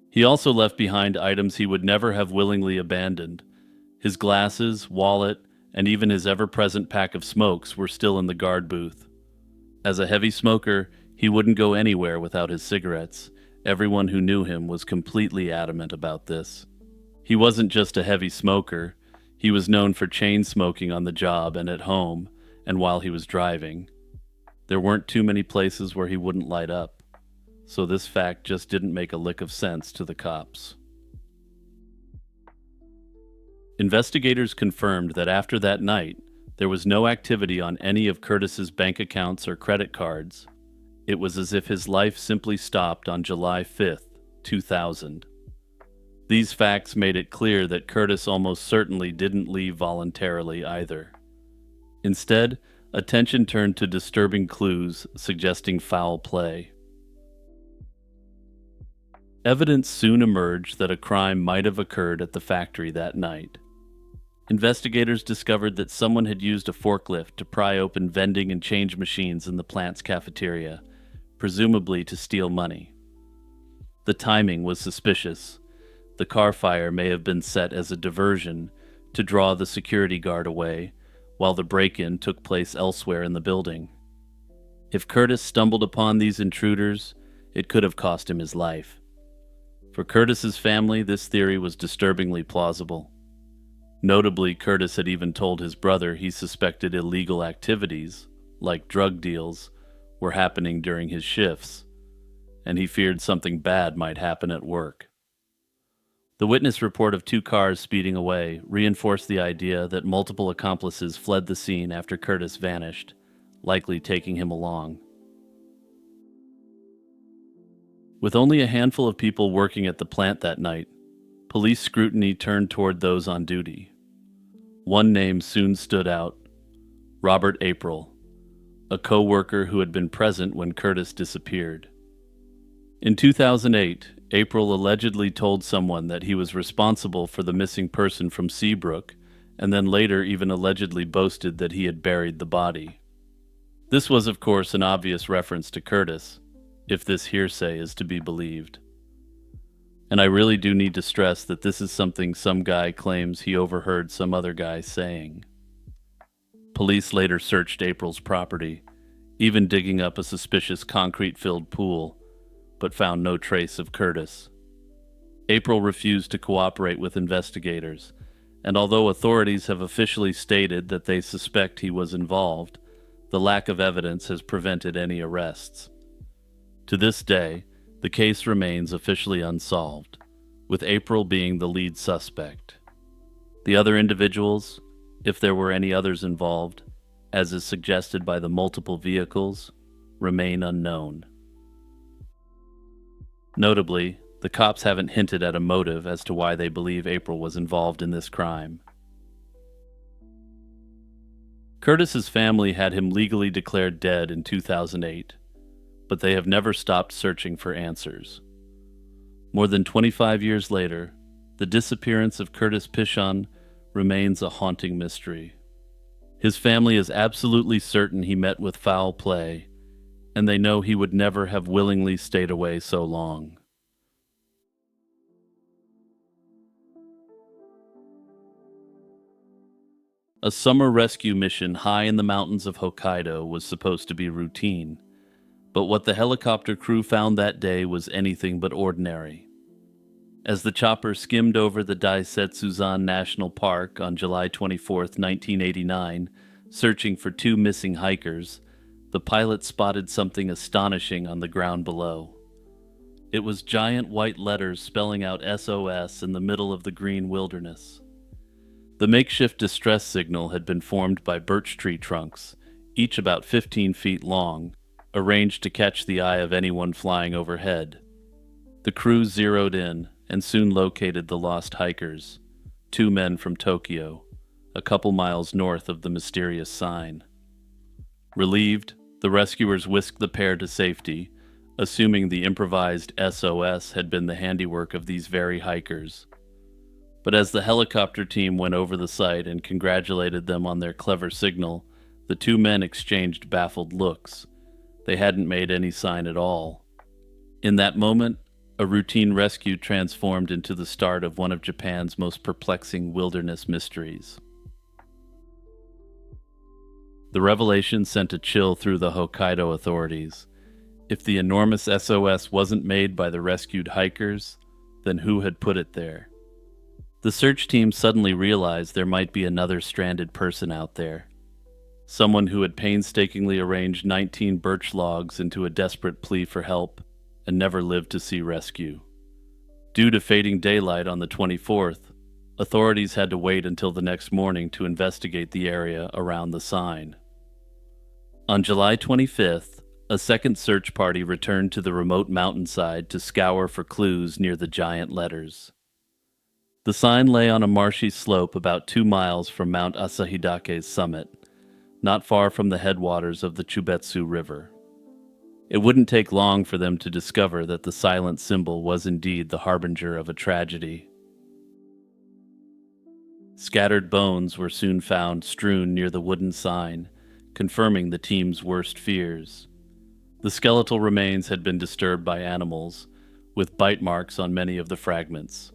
Speaker 1: He also left behind items he would never have willingly abandoned. His glasses, wallet, and even his ever-present pack of smokes were still in the guard booth. As a heavy smoker, he wouldn't go anywhere without his cigarettes. Everyone who knew him was completely adamant about this. He wasn't just a heavy smoker. He was known for chain smoking on the job and at home, and while he was driving. There weren't too many places where he wouldn't light up, so this fact just didn't make a lick of sense to the cops. Investigators confirmed that after that night, there was no activity on any of Curtis's bank accounts or credit cards. It was as if his life simply stopped on July 5th, 2000. These facts made it clear that Curtis almost certainly didn't leave voluntarily either. Instead, attention turned to disturbing clues suggesting foul play. Evidence soon emerged that a crime might have occurred at the factory that night. Investigators discovered that someone had used a forklift to pry open vending and change machines in the plant's cafeteria, presumably to steal money. The timing was suspicious. The car fire may have been set as a diversion to draw the security guard away, while the break-in took place elsewhere in the building. If Curtis stumbled upon these intruders, it could have cost him his life. For Curtis's family, this theory was disturbingly plausible. Notably, Curtis had even told his brother he suspected illegal activities, like drug deals, were happening during his shifts, and he feared something bad might happen at work. The witness report of 2 cars speeding away reinforced the idea that multiple accomplices fled the scene after Curtis vanished, likely taking him along. With only a handful of people working at the plant that night, police scrutiny turned toward those on duty. One name soon stood out: Robert April, a co-worker who had been present when Curtis disappeared. In 2008, April allegedly told someone that he was responsible for the missing person from Seabrook, and then later even allegedly boasted that he had buried the body. This was, of course, an obvious reference to Curtis, if this hearsay is to be believed. And I really do need to stress that this is something some guy claims he overheard some other guy saying. Police later searched April's property, even digging up a suspicious concrete-filled pool, but found no trace of Curtis. April refused to cooperate with investigators, and although authorities have officially stated that they suspect he was involved, the lack of evidence has prevented any arrests. To this day, the case remains officially unsolved, with April being the lead suspect. The other individuals, if there were any others involved, as is suggested by the multiple vehicles, remain unknown. Notably, the cops haven't hinted at a motive as to why they believe April was involved in this crime. Curtis's family had him legally declared dead in 2008, but they have never stopped searching for answers. More than 25 years later, the disappearance of Curtis Pishon remains a haunting mystery. His family is absolutely certain he met with foul play, and they know he would never have willingly stayed away so long. A summer rescue mission high in the mountains of Hokkaido was supposed to be routine, but what the helicopter crew found that day was anything but ordinary. As the chopper skimmed over the Daisetsuzan National Park on July 24, 1989, searching for 2 missing hikers, the pilot spotted something astonishing on the ground below. It was giant white letters spelling out SOS in the middle of the green wilderness. The makeshift distress signal had been formed by birch tree trunks, each about 15 feet long, arranged to catch the eye of anyone flying overhead. The crew zeroed in and soon located the lost hikers, 2 men from Tokyo, a couple miles north of the mysterious sign. Relieved, the rescuers whisked the pair to safety, assuming the improvised SOS had been the handiwork of these very hikers. But as the helicopter team went over the site and congratulated them on their clever signal, the 2 men exchanged baffled looks. They hadn't made any sign at all. In that moment, a routine rescue transformed into the start of one of Japan's most perplexing wilderness mysteries. The revelation sent a chill through the Hokkaido authorities. If the enormous SOS wasn't made by the rescued hikers, then who had put it there? The search team suddenly realized there might be another stranded person out there. Someone who had painstakingly arranged 19 birch logs into a desperate plea for help and never lived to see rescue. Due to fading daylight on the 24th, authorities had to wait until the next morning to investigate the area around the sign. On July 25th, A second search party returned to the remote mountainside to scour for clues near the giant letters. The sign lay on a marshy slope about 2 miles from Mount Asahidake's summit, not far from the headwaters of the Chubetsu River. It wouldn't take long for them to discover that the silent symbol was indeed the harbinger of a tragedy. Scattered bones were soon found strewn near the wooden sign, confirming the team's worst fears. The skeletal remains had been disturbed by animals, with bite marks on many of the fragments.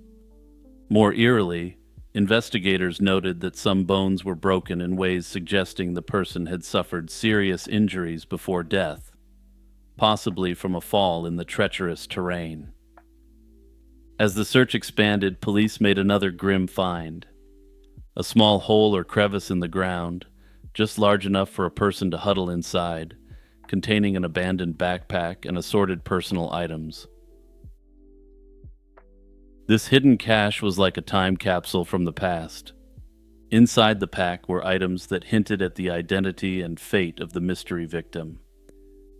Speaker 1: More eerily, investigators noted that some bones were broken in ways suggesting the person had suffered serious injuries before death, possibly from a fall in the treacherous terrain. As the search expanded, police made another grim find. A small hole or crevice in the ground, just large enough for a person to huddle inside, containing an abandoned backpack and assorted personal items. This hidden cache was like a time capsule from the past. Inside the pack were items that hinted at the identity and fate of the mystery victim.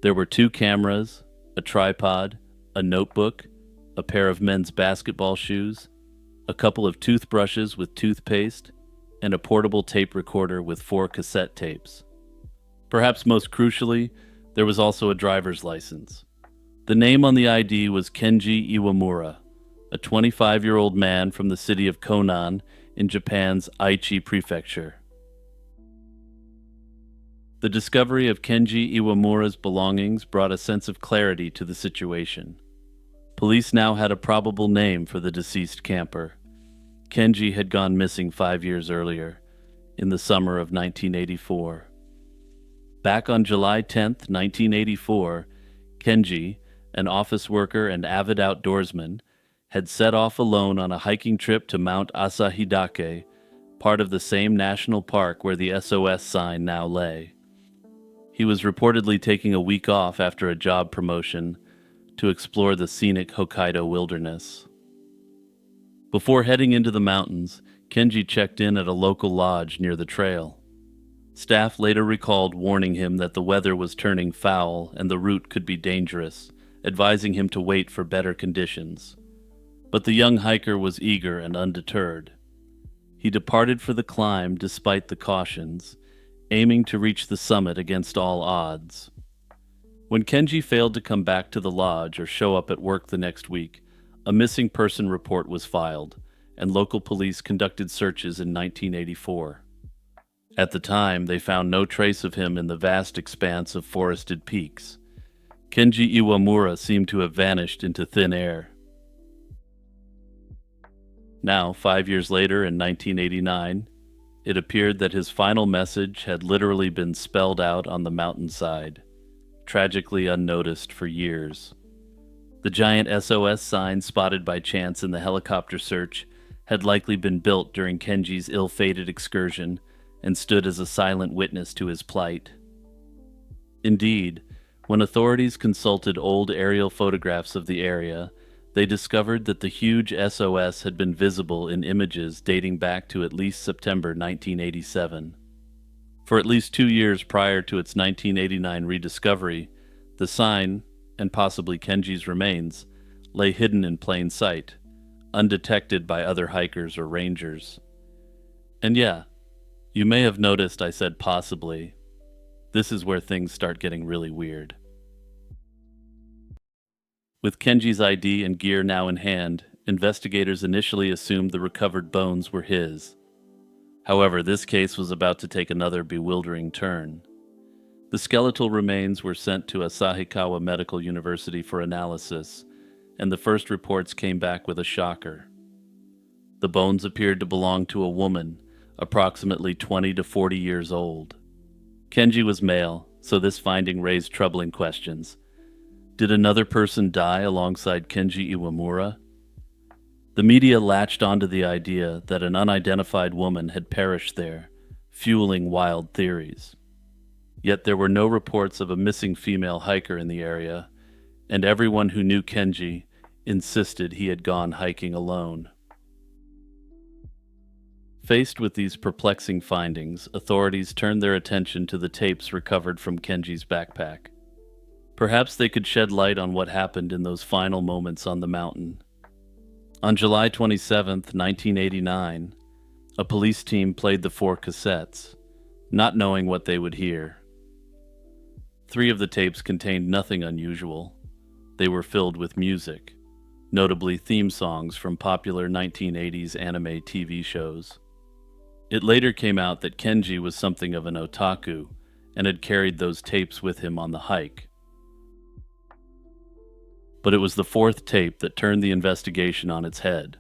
Speaker 1: There were 2 cameras, a tripod, a notebook, a pair of men's basketball shoes, a couple of toothbrushes with toothpaste, and a portable tape recorder with 4 cassette tapes. Perhaps most crucially, there was also a driver's license. The name on the ID was Kenji Iwamura, a 25-year-old man from the city of Konan in Japan's Aichi Prefecture. The discovery of Kenji Iwamura's belongings brought a sense of clarity to the situation. Police now had a probable name for the deceased camper. Kenji had gone missing 5 years earlier, in the summer of 1984. Back on July 10, 1984, Kenji, an office worker and avid outdoorsman, had set off alone on a hiking trip to Mount Asahidake, part of the same national park where the SOS sign now lay. He was reportedly taking a week off after a job promotion to explore the scenic Hokkaido wilderness. Before heading into the mountains, Kenji checked in at a local lodge near the trail. Staff later recalled warning him that the weather was turning foul and the route could be dangerous, advising him to wait for better conditions. But the young hiker was eager and undeterred. He departed for the climb despite the cautions, aiming to reach the summit against all odds. When Kenji failed to come back to the lodge or show up at work the next week, a missing person report was filed, and local police conducted searches in 1984. At the time, they found no trace of him in the vast expanse of forested peaks. Kenji Iwamura seemed to have vanished into thin air. Now, 5 years later in 1989, it appeared that his final message had literally been spelled out on the mountainside, tragically unnoticed for years. The giant SOS sign spotted by chance in the helicopter search had likely been built during Kenji's ill-fated excursion and stood as a silent witness to his plight. Indeed, when authorities consulted old aerial photographs of the area, they discovered that the huge SOS had been visible in images dating back to at least September 1987. For at least 2 years prior to its 1989 rediscovery, the sign, and possibly Kenji's remains, lay hidden in plain sight, undetected by other hikers or rangers. And yeah, you may have noticed I said possibly. This is where things start getting really weird. With Kenji's ID and gear now in hand, investigators initially assumed the recovered bones were his. However, this case was about to take another bewildering turn. The skeletal remains were sent to Asahikawa Medical University for analysis, and the first reports came back with a shocker. The bones appeared to belong to a woman, approximately 20 to 40 years old. Kenji was male, so this finding raised troubling questions. Did another person die alongside Kenji Iwamura? The media latched onto the idea that an unidentified woman had perished there, fueling wild theories. Yet there were no reports of a missing female hiker in the area, and everyone who knew Kenji insisted he had gone hiking alone. Faced with these perplexing findings, authorities turned their attention to the tapes recovered from Kenji's backpack. Perhaps they could shed light on what happened in those final moments on the mountain. On July 27th, 1989, a police team played the 4 cassettes, not knowing what they would hear. 3 of the tapes contained nothing unusual. They were filled with music, notably theme songs from popular 1980s anime TV shows. It later came out that Kenji was something of an otaku and had carried those tapes with him on the hike. But it was the 4th tape that turned the investigation on its head.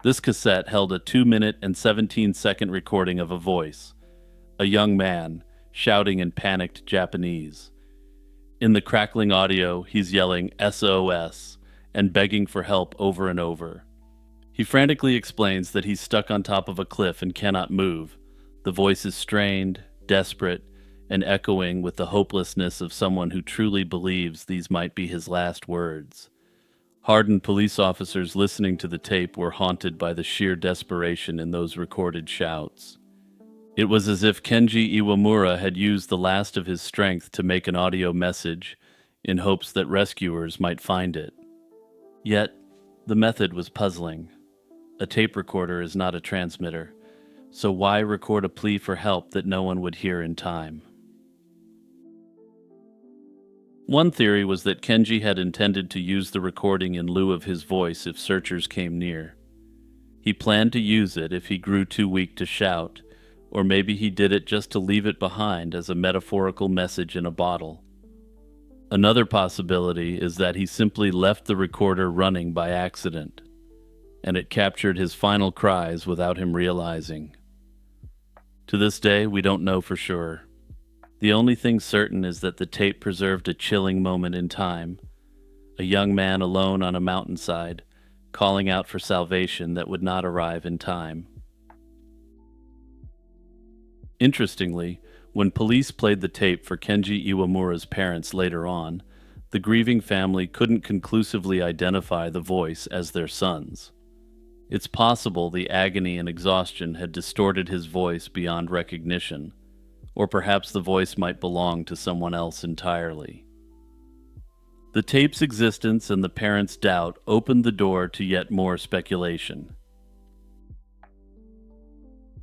Speaker 1: This cassette held a 2-minute and 17-second recording of a voice, a young man, shouting in panicked Japanese. In the crackling audio, he's yelling SOS and begging for help over and over. He frantically explains that he's stuck on top of a cliff and cannot move. The voice is strained, desperate, and echoing with the hopelessness of someone who truly believes these might be his last words. Hardened police officers listening to the tape were haunted by the sheer desperation in those recorded shouts. It was as if Kenji Iwamura had used the last of his strength to make an audio message in hopes that rescuers might find it. Yet, the method was puzzling. A tape recorder is not a transmitter, so why record a plea for help that no one would hear in time? One theory was that Kenji had intended to use the recording in lieu of his voice if searchers came near. He planned to use it if he grew too weak to shout, or maybe he did it just to leave it behind as a metaphorical message in a bottle. Another possibility is that he simply left the recorder running by accident, and it captured his final cries without him realizing. To this day, we don't know for sure. The only thing certain is that the tape preserved a chilling moment in time, a young man alone on a mountainside, calling out for salvation that would not arrive in time. Interestingly, when police played the tape for Kenji Iwamura's parents later on, the grieving family couldn't conclusively identify the voice as their son's. It's possible the agony and exhaustion had distorted his voice beyond recognition, or perhaps the voice might belong to someone else entirely. The tape's existence and the parents' doubt opened the door to yet more speculation.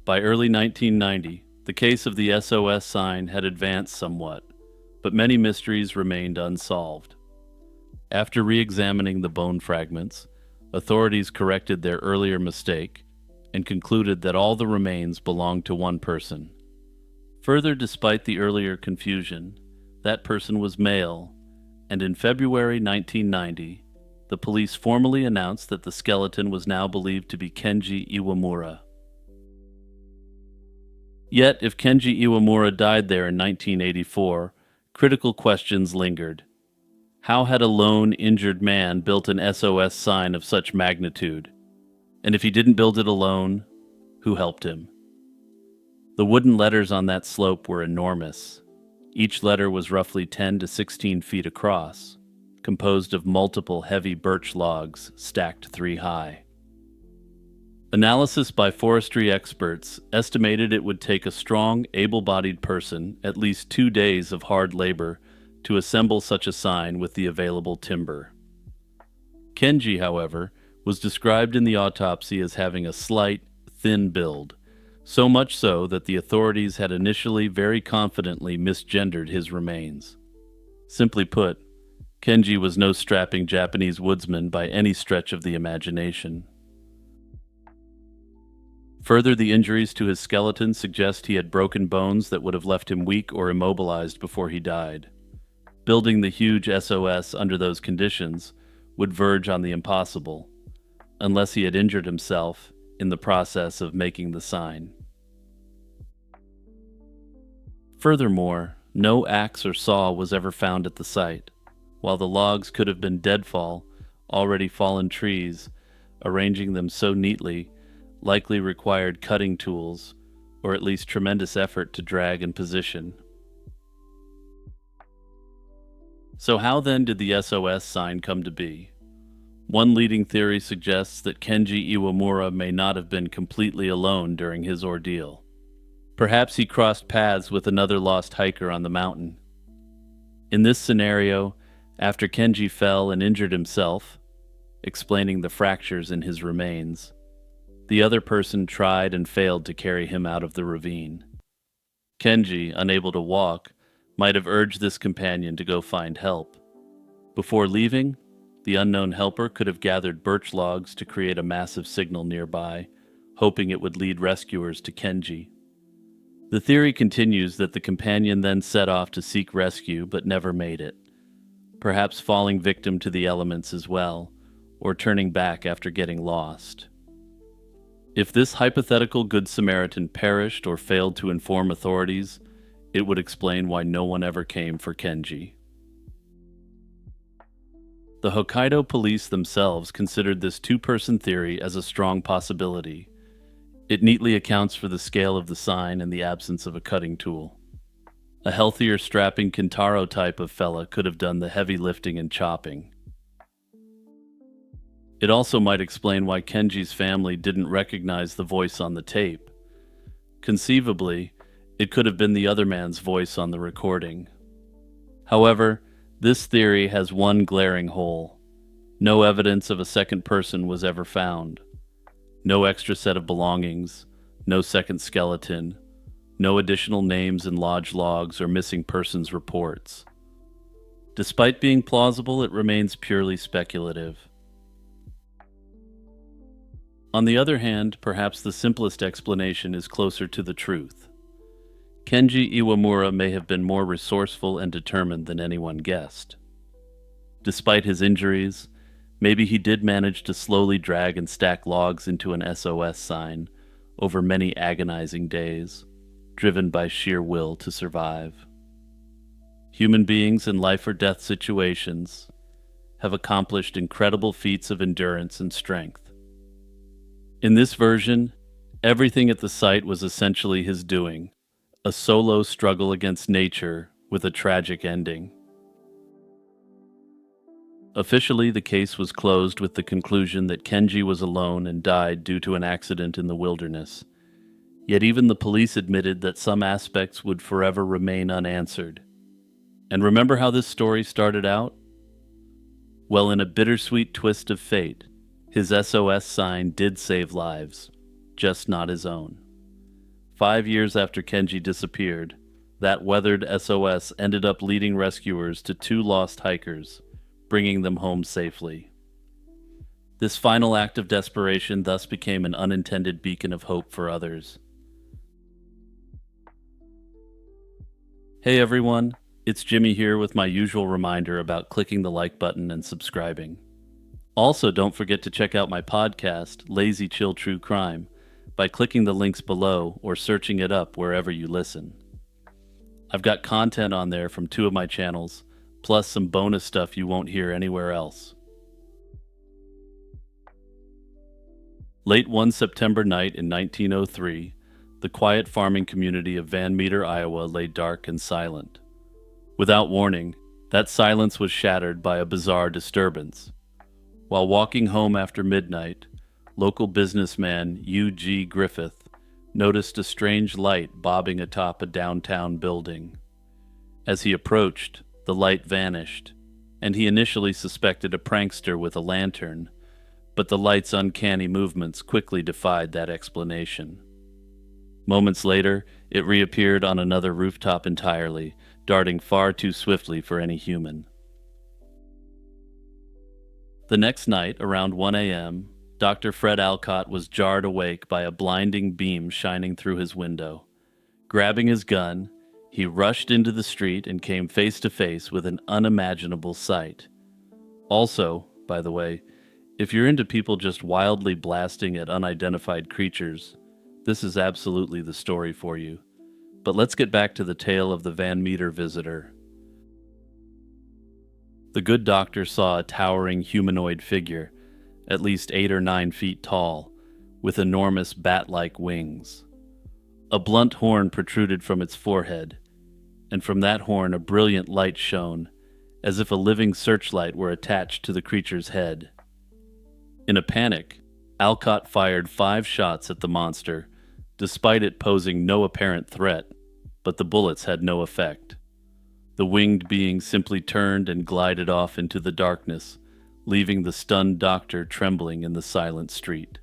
Speaker 1: By early 1990, the case of the SOS sign had advanced somewhat, but many mysteries remained unsolved. After re-examining the bone fragments, authorities corrected their earlier mistake and concluded that all the remains belonged to one person. Further, despite the earlier confusion, that person was male, and in February 1990, the police formally announced that the skeleton was now believed to be Kenji Iwamura. Yet, if Kenji Iwamura died there in 1984, critical questions lingered. How had a lone, injured man built an SOS sign of such magnitude? And if he didn't build it alone, who helped him? The wooden letters on that slope were enormous. Each letter was roughly 10 to 16 feet across, composed of multiple heavy birch logs stacked 3 high. Analysis by forestry experts estimated it would take a strong, able-bodied person at least 2 days of hard labor to assemble such a sign with the available timber. Kenji, however, was described in the autopsy as having a slight, thin build, so much so that the authorities had initially very confidently misgendered his remains. Simply put, Kenji was no strapping Japanese woodsman by any stretch of the imagination. Further, the injuries to his skeleton suggest he had broken bones that would have left him weak or immobilized before he died. Building the huge SOS under those conditions would verge on the impossible, unless he had injured himself in the process of making the sign. Furthermore, no axe or saw was ever found at the site, while the logs could have been deadfall, already fallen trees. Arranging them so neatly likely required cutting tools, or at least tremendous effort to drag and position. So how then did the SOS sign come to be? One leading theory suggests that Kenji Iwamura may not have been completely alone during his ordeal. Perhaps he crossed paths with another lost hiker on the mountain. In this scenario, after Kenji fell and injured himself, explaining the fractures in his remains, the other person tried and failed to carry him out of the ravine. Kenji, unable to walk, might have urged this companion to go find help. Before leaving, the unknown helper could have gathered birch logs to create a massive signal nearby, hoping it would lead rescuers to Kenji. The theory continues that the companion then set off to seek rescue but never made it, perhaps falling victim to the elements as well, or turning back after getting lost. If this hypothetical Good Samaritan perished or failed to inform authorities, it would explain why no one ever came for Kenji. The Hokkaido police themselves considered this two-person theory as a strong possibility. It neatly accounts for the scale of the sign and the absence of a cutting tool. A healthier, strapping Kintaro type of fella could have done the heavy lifting and chopping. It also might explain why Kenji's family didn't recognize the voice on the tape. Conceivably, it could have been the other man's voice on the recording. However, this theory has one glaring hole. No evidence of a second person was ever found. No extra set of belongings, no second skeleton, no additional names in lodge logs or missing persons reports. Despite being plausible, it remains purely speculative. On the other hand, perhaps the simplest explanation is closer to the truth. Kenji Iwamura may have been more resourceful and determined than anyone guessed. Despite his injuries, maybe he did manage to slowly drag and stack logs into an SOS sign over many agonizing days, driven by sheer will to survive. Human beings in life or death situations have accomplished incredible feats of endurance and strength. In this version, everything at the site was essentially his doing, a solo struggle against nature with a tragic ending. Officially, the case was closed with the conclusion that Kenji was alone and died due to an accident in the wilderness. Yet even the police admitted that some aspects would forever remain unanswered. And remember how this story started out? Well, in a bittersweet twist of fate, his SOS sign did save lives, just not his own. 5 years after Kenji disappeared, that weathered SOS ended up leading rescuers to 2 lost hikers, bringing them home safely. This final act of desperation thus became an unintended beacon of hope for others. Hey everyone, it's Jimmy here with my usual reminder about clicking the like button and subscribing. Also, don't forget to check out my podcast, Lazy Chill True Crime, by clicking the links below or searching it up wherever you listen. I've got content on there from 2 of my channels, plus some bonus stuff you won't hear anywhere else. Late one September night in 1903, the quiet farming community of Van Meter, Iowa lay dark and silent. Without warning, that silence was shattered by a bizarre disturbance. While walking home after midnight, local businessman U.G. Griffith noticed a strange light bobbing atop a downtown building. As he approached, the light vanished, and he initially suspected a prankster with a lantern, but the light's uncanny movements quickly defied that explanation. Moments later, it reappeared on another rooftop entirely, darting far too swiftly for any human. The next night, around 1 a.m., Dr. Fred Alcott was jarred awake by a blinding beam shining through his window. Grabbing his gun, he rushed into the street and came face to face with an unimaginable sight. Also, by the way, if you're into people just wildly blasting at unidentified creatures, this is absolutely the story for you. But let's get back to the tale of the Van Meter visitor. The good doctor saw a towering humanoid figure, at least 8 or 9 feet tall, with enormous bat-like wings. A blunt horn protruded from its forehead, and from that horn a brilliant light shone, as if a living searchlight were attached to the creature's head. In a panic, Alcott fired 5 shots at the monster, despite it posing no apparent threat, but the bullets had no effect. The winged being simply turned and glided off into the darkness, leaving the stunned doctor trembling in the silent street.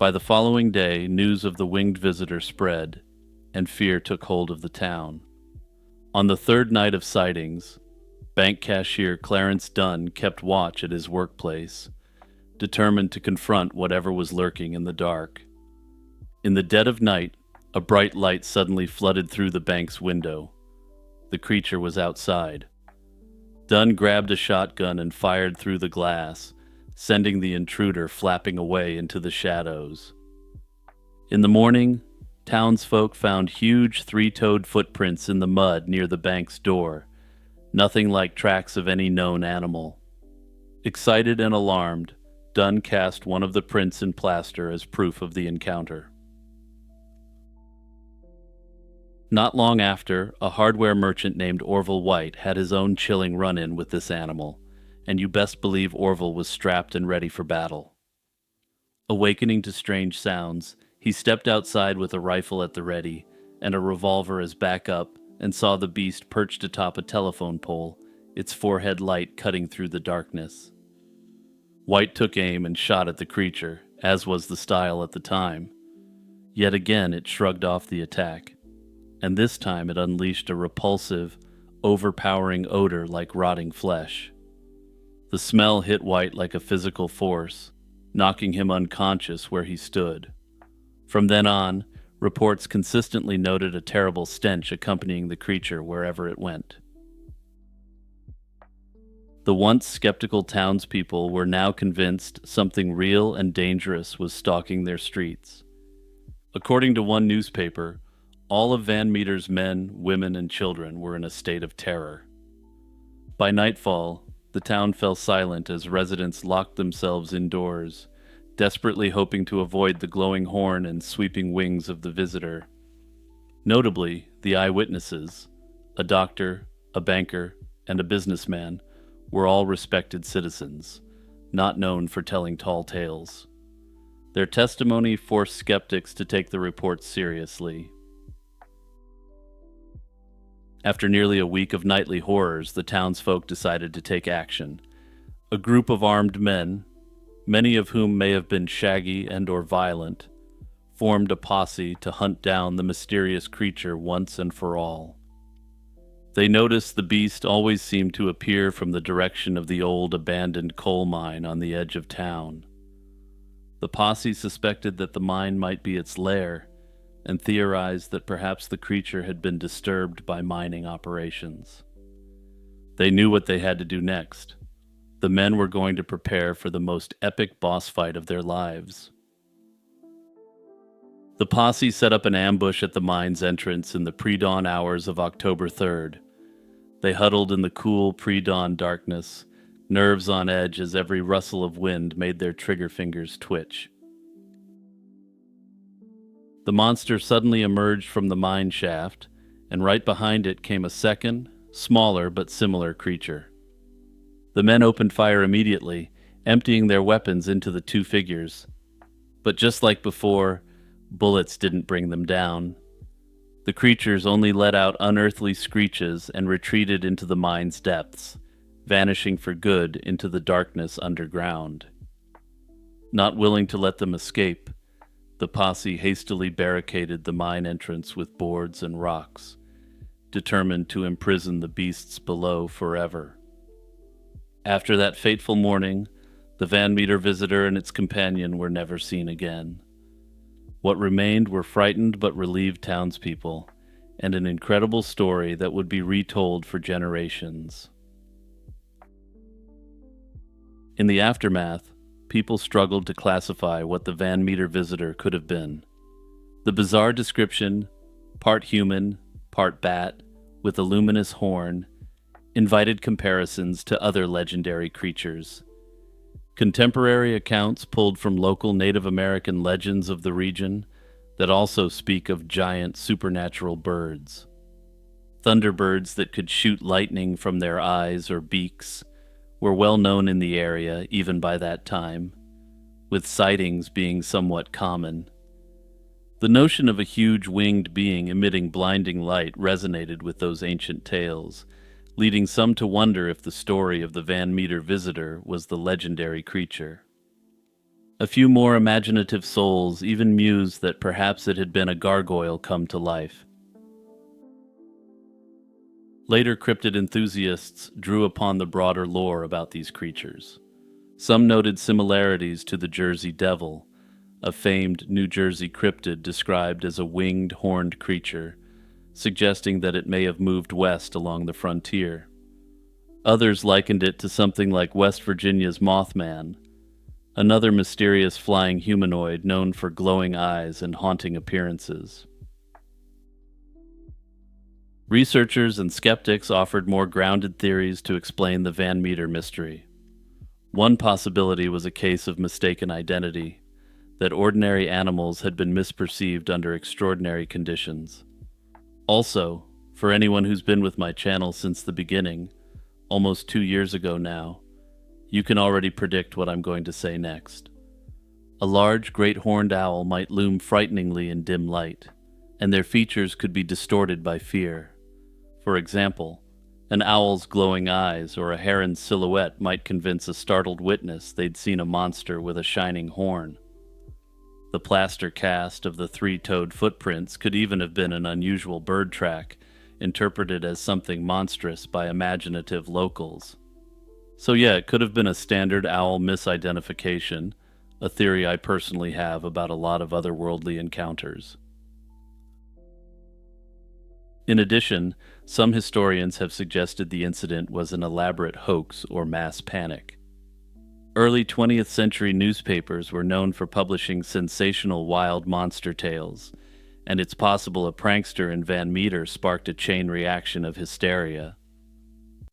Speaker 1: By the following day, news of the winged visitor spread, and fear took hold of the town. On the third night of sightings, bank cashier Clarence Dunn kept watch at his workplace, determined to confront whatever was lurking in the dark. In the dead of night, a bright light suddenly flooded through the bank's window. The creature was outside. Dunn grabbed a shotgun and fired through the glass, sending the intruder flapping away into the shadows. In the morning, townsfolk found huge three-toed footprints in the mud near the bank's door, nothing like tracks of any known animal. Excited and alarmed, Dunn cast one of the prints in plaster as proof of the encounter. Not long after, a hardware merchant named Orville White had his own chilling run-in with this animal, and you best believe Orville was strapped and ready for battle. Awakening to strange sounds, he stepped outside with a rifle at the ready and a revolver as backup and saw the beast perched atop a telephone pole, its forehead light cutting through the darkness. White took aim and shot at the creature, as was the style at the time. Yet again it shrugged off the attack, and this time it unleashed a repulsive, overpowering odor like rotting flesh. The smell hit White like a physical force, knocking him unconscious where he stood. From then on, reports consistently noted a terrible stench accompanying the creature wherever it went. The once skeptical townspeople were now convinced something real and dangerous was stalking their streets. According to one newspaper, all of Van Meter's men, women, and children were in a state of terror. By nightfall, the town fell silent as residents locked themselves indoors, desperately hoping to avoid the glowing horn and sweeping wings of the visitor. Notably, the eyewitnesses, a doctor, a banker, and a businessman, were all respected citizens, not known for telling tall tales. Their testimony forced skeptics to take the reports seriously. After nearly a week of nightly horrors, the townsfolk decided to take action. A group of armed men, many of whom may have been shaggy and/or violent, formed a posse to hunt down the mysterious creature once and for all. They noticed the beast always seemed to appear from the direction of the old abandoned coal mine on the edge of town. The posse suspected that the mine might be its lair, and theorized that perhaps the creature had been disturbed by mining operations. They knew what they had to do next. The men were going to prepare for the most epic boss fight of their lives. The posse set up an ambush at the mine's entrance in the pre-dawn hours of October 3rd. They huddled in the cool pre-dawn darkness, nerves on edge as every rustle of wind made their trigger fingers twitch. The monster suddenly emerged from the mine shaft, and right behind it came a second, smaller but similar creature. The men opened fire immediately, emptying their weapons into the two figures. But just like before, bullets didn't bring them down. The creatures only let out unearthly screeches and retreated into the mine's depths, vanishing for good into the darkness underground. Not willing to let them escape, the posse hastily barricaded the mine entrance with boards and rocks, determined to imprison the beasts below forever. After that fateful morning, the Van Meter visitor and its companion were never seen again. What remained were frightened but relieved townspeople, and an incredible story that would be retold for generations. In the aftermath, people struggled to classify what the Van Meter visitor could have been. The bizarre description, part human, part bat, with a luminous horn, invited comparisons to other legendary creatures. Contemporary accounts pulled from local Native American legends of the region that also speak of giant supernatural birds. Thunderbirds that could shoot lightning from their eyes or beaks were well known in the area even by that time, with sightings being somewhat common. The notion of a huge winged being emitting blinding light resonated with those ancient tales, leading some to wonder if the story of the Van Meter visitor was the legendary creature. A few more imaginative souls even mused that perhaps it had been a gargoyle come to life. Later cryptid enthusiasts drew upon the broader lore about these creatures. Some noted similarities to the Jersey Devil, a famed New Jersey cryptid described as a winged, horned creature, suggesting that it may have moved west along the frontier. Others likened it to something like West Virginia's Mothman, another mysterious flying humanoid known for glowing eyes and haunting appearances. Researchers and skeptics offered more grounded theories to explain the Van Meter mystery. One possibility was a case of mistaken identity, that ordinary animals had been misperceived under extraordinary conditions. Also, for anyone who's been with my channel since the beginning, almost 2 years ago now, you can already predict what I'm going to say next. A large great horned owl might loom frighteningly in dim light, and their features could be distorted by fear. For example, an owl's glowing eyes or a heron's silhouette might convince a startled witness they'd seen a monster with a shining horn. The plaster cast of the three-toed footprints could even have been an unusual bird track, interpreted as something monstrous by imaginative locals. So yeah, it could have been a standard owl misidentification, a theory I personally have about a lot of otherworldly encounters. In addition, some historians have suggested the incident was an elaborate hoax or mass panic. Early 20th century newspapers were known for publishing sensational wild monster tales, and it's possible a prankster in Van Meter sparked a chain reaction of hysteria.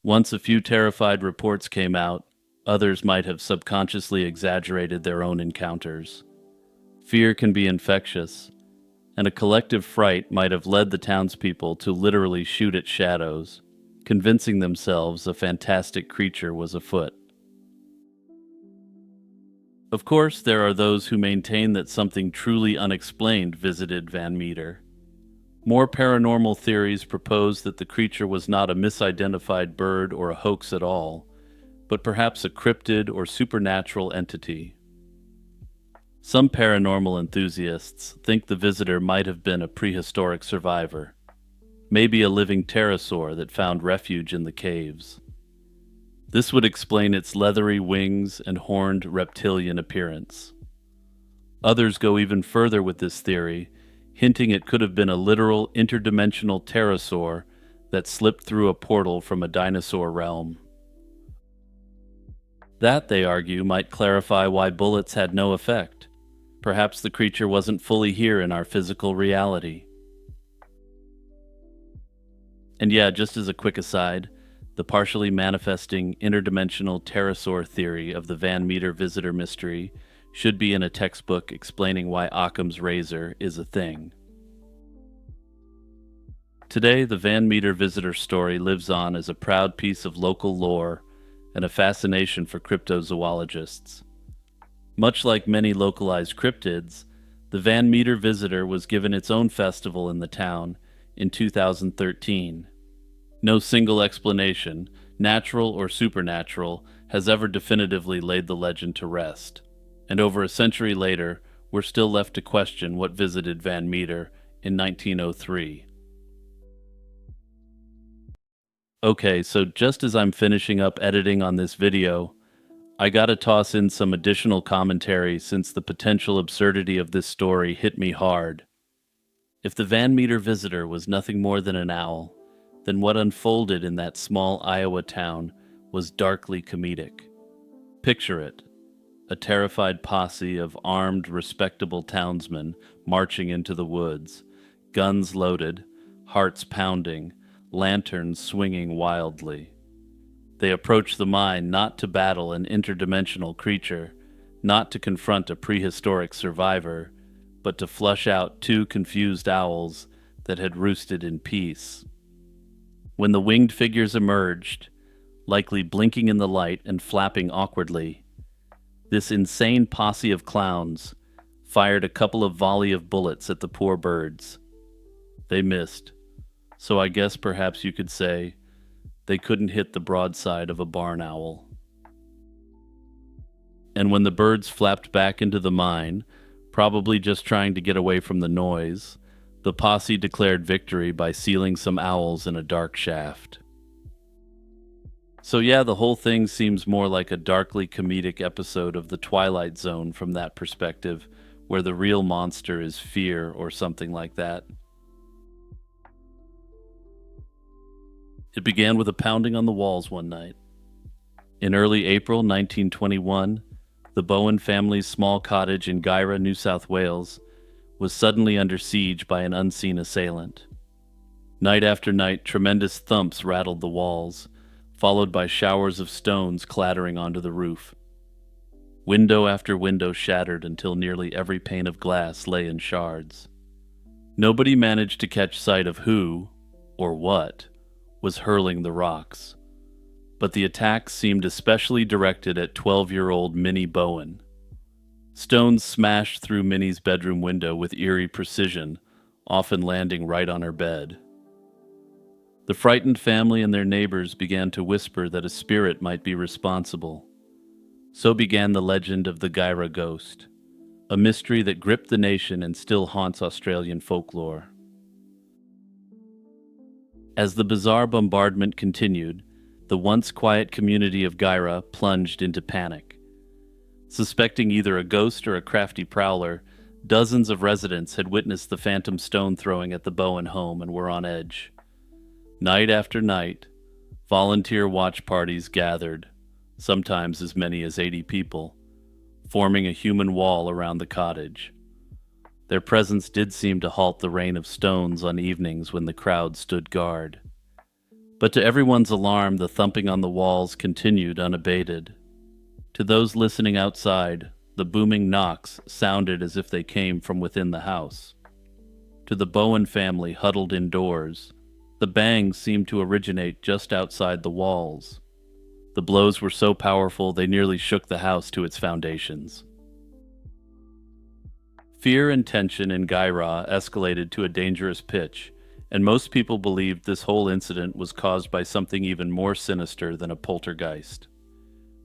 Speaker 1: Once a few terrified reports came out, others might have subconsciously exaggerated their own encounters. Fear can be infectious, and a collective fright might have led the townspeople to literally shoot at shadows, convincing themselves a fantastic creature was afoot. Of course, there are those who maintain that something truly unexplained visited Van Meter. More paranormal theories propose that the creature was not a misidentified bird or a hoax at all, but perhaps a cryptid or supernatural entity. Some paranormal enthusiasts think the visitor might have been a prehistoric survivor, maybe a living pterosaur that found refuge in the caves. This would explain its leathery wings and horned reptilian appearance. Others go even further with this theory, hinting it could have been a literal interdimensional pterosaur that slipped through a portal from a dinosaur realm. That, they argue, might clarify why bullets had no effect. Perhaps the creature wasn't fully here in our physical reality. And yeah, just as a quick aside, the partially manifesting interdimensional pterosaur theory of the Van Meter visitor mystery should be in a textbook explaining why Occam's razor is a thing. Today, the Van Meter visitor story lives on as a proud piece of local lore and a fascination for cryptozoologists. Much like many localized cryptids, the Van Meter visitor was given its own festival in the town in 2013. No single explanation, natural or supernatural, has ever definitively laid the legend to rest. And over a century later, we're still left to question what visited Van Meter in 1903. Okay, so just as I'm finishing up editing on this video, I gotta toss in some additional commentary since the potential absurdity of this story hit me hard. If the Van Meter visitor was nothing more than an owl, then what unfolded in that small Iowa town was darkly comedic. Picture it, a terrified posse of armed, respectable townsmen marching into the woods, guns loaded, hearts pounding, lanterns swinging wildly. They approach the mine not to battle an interdimensional creature, not to confront a prehistoric survivor, but to flush out two confused owls that had roosted in peace. When the winged figures emerged, likely blinking in the light and flapping awkwardly, this insane posse of clowns, fired a couple of volley of bullets at the poor birds. They missed, so I guess perhaps you could say they couldn't hit the broadside of a barn owl. And when the birds flapped back into the mine, probably just trying to get away from the noise, the posse declared victory by sealing some owls in a dark shaft. So yeah, the whole thing seems more like a darkly comedic episode of The Twilight Zone from that perspective, where the real monster is fear or something like that. It began with a pounding on the walls one night. In early April 1921, the Bowen family's small cottage in Guyra, New South Wales, was suddenly under siege by an unseen assailant. Night after night, tremendous thumps rattled the walls, followed by showers of stones clattering onto the roof. Window after window shattered until nearly every pane of glass lay in shards. Nobody managed to catch sight of who, or what, was hurling the rocks, but the attacks seemed especially directed at 12-year-old Minnie Bowen. Stones smashed through Minnie's bedroom window with eerie precision, often landing right on her bed. The frightened family and their neighbors began to whisper that a spirit might be responsible. So began the legend of the Guyra ghost, a mystery that gripped the nation and still haunts Australian folklore. As the bizarre bombardment continued, the once quiet community of Guyra plunged into panic. Suspecting either a ghost or a crafty prowler, dozens of residents had witnessed the phantom stone throwing at the Bowen home and were on edge. Night after night, volunteer watch parties gathered, sometimes as many as 80 people, forming a human wall around the cottage. Their presence did seem to halt the rain of stones on evenings when the crowd stood guard. But to everyone's alarm, the thumping on the walls continued unabated. To those listening outside, the booming knocks sounded as if they came from within the house. To the Bowen family huddled indoors, the bangs seemed to originate just outside the walls. The blows were so powerful they nearly shook the house to its foundations. Fear and tension in Guyra escalated to a dangerous pitch, and most people believed this whole incident was caused by something even more sinister than a poltergeist.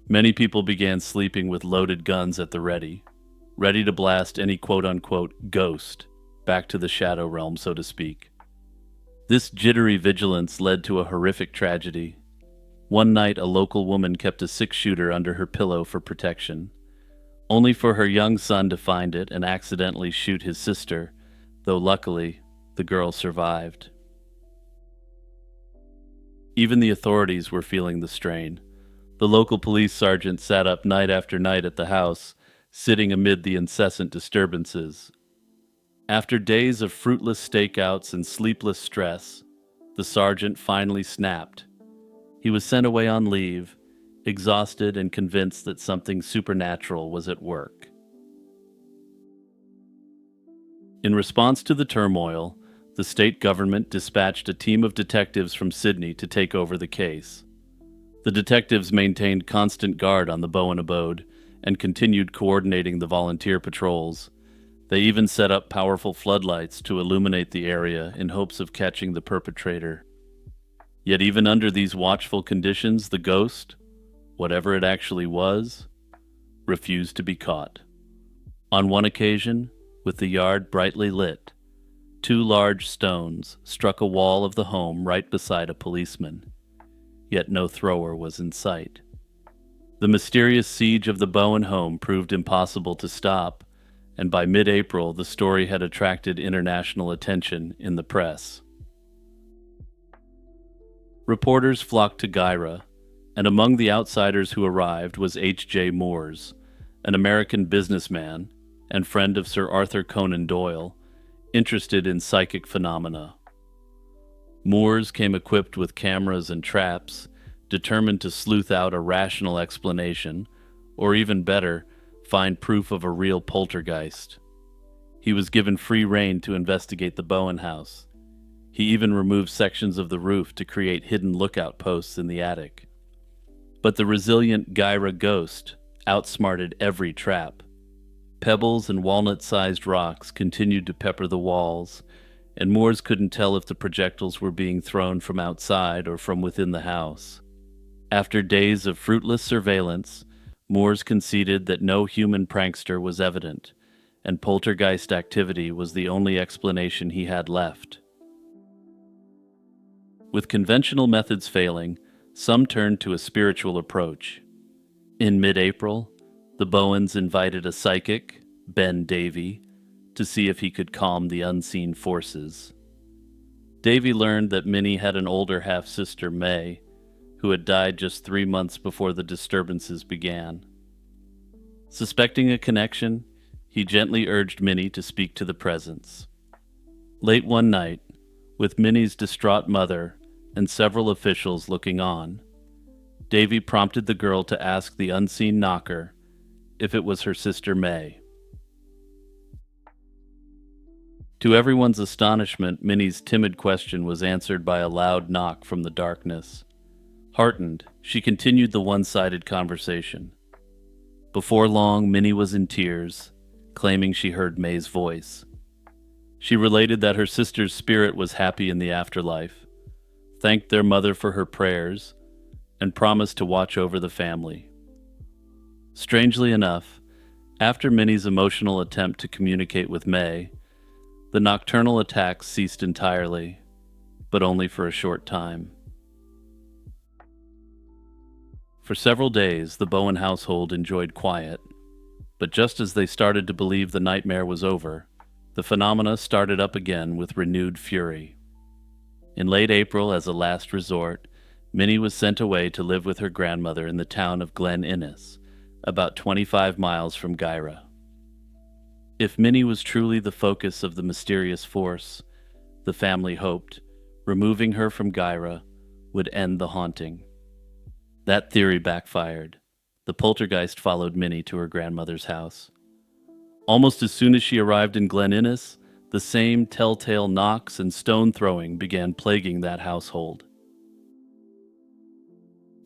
Speaker 1: Many people began sleeping with loaded guns at the ready to blast any quote-unquote ghost back to the shadow realm, so to speak. This jittery vigilance led to a horrific tragedy. One night, a local woman kept a six-shooter under her pillow for protection, only for her young son to find it and accidentally shoot his sister, though luckily, the girl survived. Even the authorities were feeling the strain. The local police sergeant sat up night after night at the house, sitting amid the incessant disturbances. After days of fruitless stakeouts and sleepless stress, the sergeant finally snapped. He was sent away on leave, exhausted and convinced that something supernatural was at work. In response to the turmoil, the state government dispatched a team of detectives from Sydney to take over the case. The detectives maintained constant guard on the Bowen abode and continued coordinating the volunteer patrols. They even set up powerful floodlights to illuminate the area in hopes of catching the perpetrator. Yet even under these watchful conditions, the ghost, whatever it actually was, refused to be caught. On one occasion, with the yard brightly lit, 2 large stones struck a wall of the home right beside a policeman, yet no thrower was in sight. The mysterious siege of the Bowen home proved impossible to stop, and by mid-April the story had attracted international attention in the press. Reporters flocked to Guyra, and among the outsiders who arrived was H.J. Moores, an American businessman and friend of Sir Arthur Conan Doyle, interested in psychic phenomena. Moores came equipped with cameras and traps, determined to sleuth out a rational explanation, or even better, find proof of a real poltergeist. He was given free rein to investigate the Bowen house. He even removed sections of the roof to create hidden lookout posts in the attic. But the resilient Guyra ghost outsmarted every trap. Pebbles and walnut-sized rocks continued to pepper the walls, and Moores couldn't tell if the projectiles were being thrown from outside or from within the house. After days of fruitless surveillance, Moores conceded that no human prankster was evident, and poltergeist activity was the only explanation he had left. With conventional methods failing, some turned to a spiritual approach. In mid-April, the Bowens invited a psychic, Ben Davy, to see if he could calm the unseen forces. Davy learned that Minnie had an older half-sister, May, who had died just 3 months before the disturbances began. Suspecting a connection, he gently urged Minnie to speak to the presence. Late one night, with Minnie's distraught mother and several officials looking on, Davy prompted the girl to ask the unseen knocker if it was her sister May. To everyone's astonishment, Minnie's timid question was answered by a loud knock from the darkness. Heartened, she continued the one-sided conversation. Before long, Minnie was in tears, claiming she heard May's voice. She related that her sister's spirit was happy in the afterlife, thanked their mother for her prayers, and promised to watch over the family. Strangely enough, after Minnie's emotional attempt to communicate with May, the nocturnal attacks ceased entirely, but only for a short time. For several days, the Bowen household enjoyed quiet, but just as they started to believe the nightmare was over, the phenomena started up again with renewed fury. In late April, as a last resort, Minnie was sent away to live with her grandmother in the town of Glen Innes, about 25 miles from Guyra. If Minnie was truly the focus of the mysterious force, the family hoped, removing her from Guyra would end the haunting. That theory backfired. The poltergeist followed Minnie to her grandmother's house. Almost as soon as she arrived in Glen Innes, the same telltale knocks and stone throwing began plaguing that household.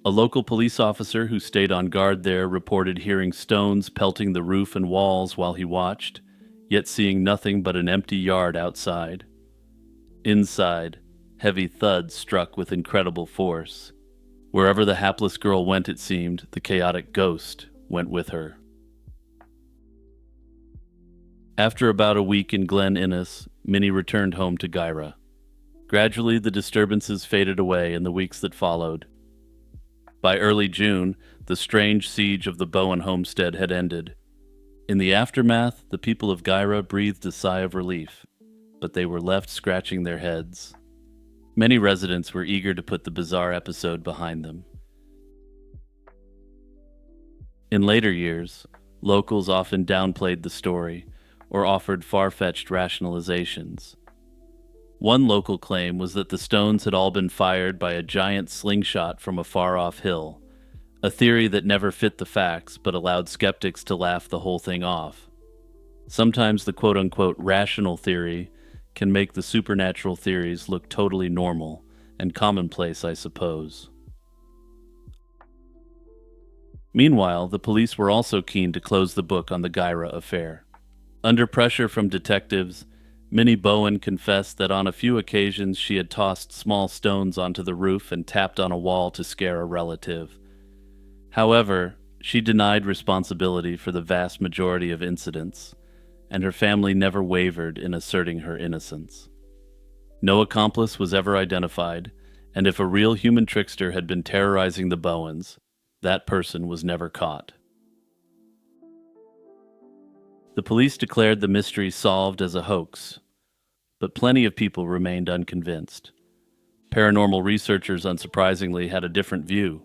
Speaker 1: A local police officer who stayed on guard there reported hearing stones pelting the roof and walls while he watched, yet seeing nothing but an empty yard outside. Inside, heavy thuds struck with incredible force. Wherever the hapless girl went, it seemed, the chaotic ghost went with her. After about a week in Glen Innes, Minnie returned home to Guyra. Gradually, the disturbances faded away in the weeks that followed. By early June, the strange siege of the Bowen homestead had ended. In the aftermath, the people of Guyra breathed a sigh of relief, but they were left scratching their heads. Many residents were eager to put the bizarre episode behind them. In later years, locals often downplayed the story or offered far-fetched rationalizations. One local claim was that the stones had all been fired by a giant slingshot from a far-off hill, a theory that never fit the facts but allowed skeptics to laugh the whole thing off. Sometimes the quote-unquote rational theory can make the supernatural theories look totally normal and commonplace, I suppose. Meanwhile, the police were also keen to close the book on the Guyra affair. Under pressure from detectives, Minnie Bowen confessed that on a few occasions she had tossed small stones onto the roof and tapped on a wall to scare a relative. However, she denied responsibility for the vast majority of incidents, and her family never wavered in asserting her innocence. No accomplice was ever identified, and if a real human trickster had been terrorizing the Bowens, that person was never caught. The police declared the mystery solved as a hoax, but plenty of people remained unconvinced. Paranormal researchers, unsurprisingly, had a different view.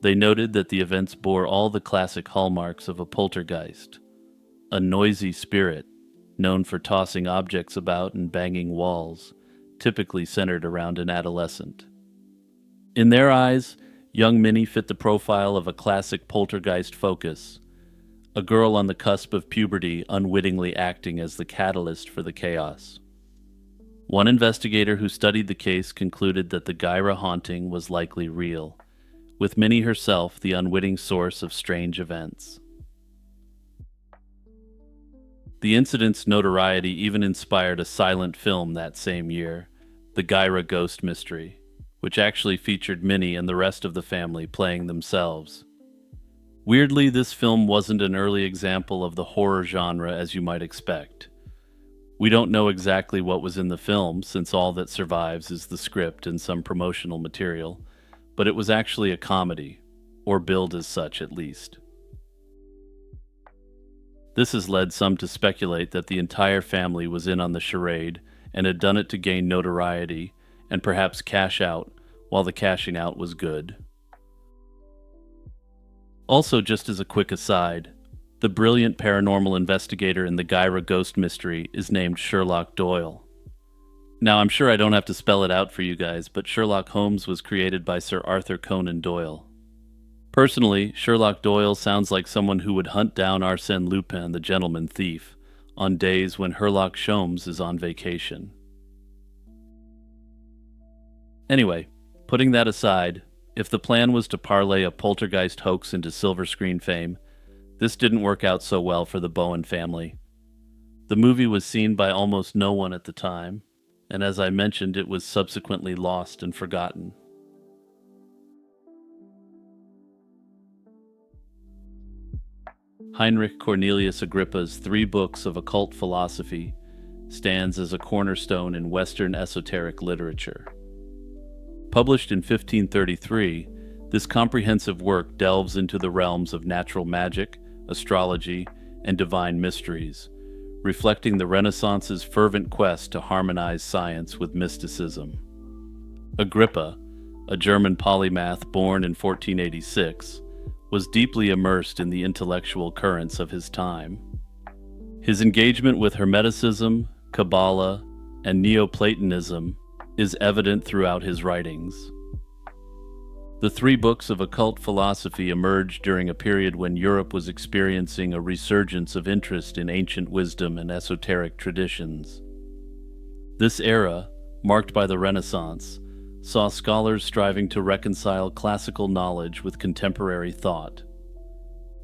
Speaker 1: They noted that the events bore all the classic hallmarks of a poltergeist: a noisy spirit, known for tossing objects about and banging walls, typically centered around an adolescent. In their eyes, young Minnie fit the profile of a classic poltergeist focus, a girl on the cusp of puberty unwittingly acting as the catalyst for the chaos. One investigator who studied the case concluded that the Guyra haunting was likely real, with Minnie herself the unwitting source of strange events. The incident's notoriety even inspired a silent film that same year, The Gyra Ghost Mystery, which actually featured Minnie and the rest of the family playing themselves. Weirdly, this film wasn't an early example of the horror genre as you might expect. We don't know exactly what was in the film, since all that survives is the script and some promotional material, but it was actually a comedy, or billed as such at least. This has led some to speculate that the entire family was in on the charade and had done it to gain notoriety and perhaps cash out, while the cashing out was good. Also, just as a quick aside, the brilliant paranormal investigator in the Gyra Ghost Mystery is named Sherlock Doyle. Now, I'm sure I don't have to spell it out for you guys, but Sherlock Holmes was created by Sir Arthur Conan Doyle. Personally, Sherlock Doyle sounds like someone who would hunt down Arsène Lupin, the gentleman thief, on days when Herlock Sholmes is on vacation. Anyway, putting that aside, if the plan was to parlay a poltergeist hoax into silver screen fame, this didn't work out so well for the Bowen family. The movie was seen by almost no one at the time, and as I mentioned, it was subsequently lost and forgotten. Heinrich Cornelius Agrippa's 3 books of occult philosophy stands as a cornerstone in Western esoteric literature. Published in 1533, this comprehensive work delves into the realms of natural magic, astrology, and divine mysteries, reflecting the Renaissance's fervent quest to harmonize science with mysticism. Agrippa, a German polymath born in 1486, was deeply immersed in the intellectual currents of his time. His engagement with Hermeticism, Kabbalah, and Neoplatonism is evident throughout his writings. The 3 books of occult philosophy emerged during a period when Europe was experiencing a resurgence of interest in ancient wisdom and esoteric traditions. This era, marked by the Renaissance, saw scholars striving to reconcile classical knowledge with contemporary thought.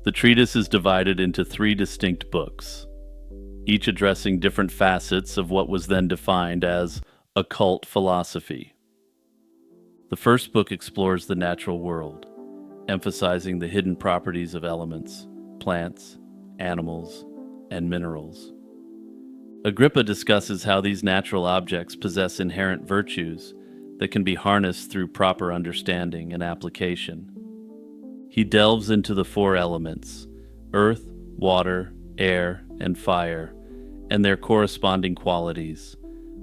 Speaker 1: The treatise is divided into 3 distinct books, each addressing different facets of what was then defined as occult philosophy. The first book explores the natural world, emphasizing the hidden properties of elements, plants, animals, and minerals. Agrippa discusses how these natural objects possess inherent virtues that can be harnessed through proper understanding and application. He delves into the 4 elements, earth, water, air, and fire, and their corresponding qualities,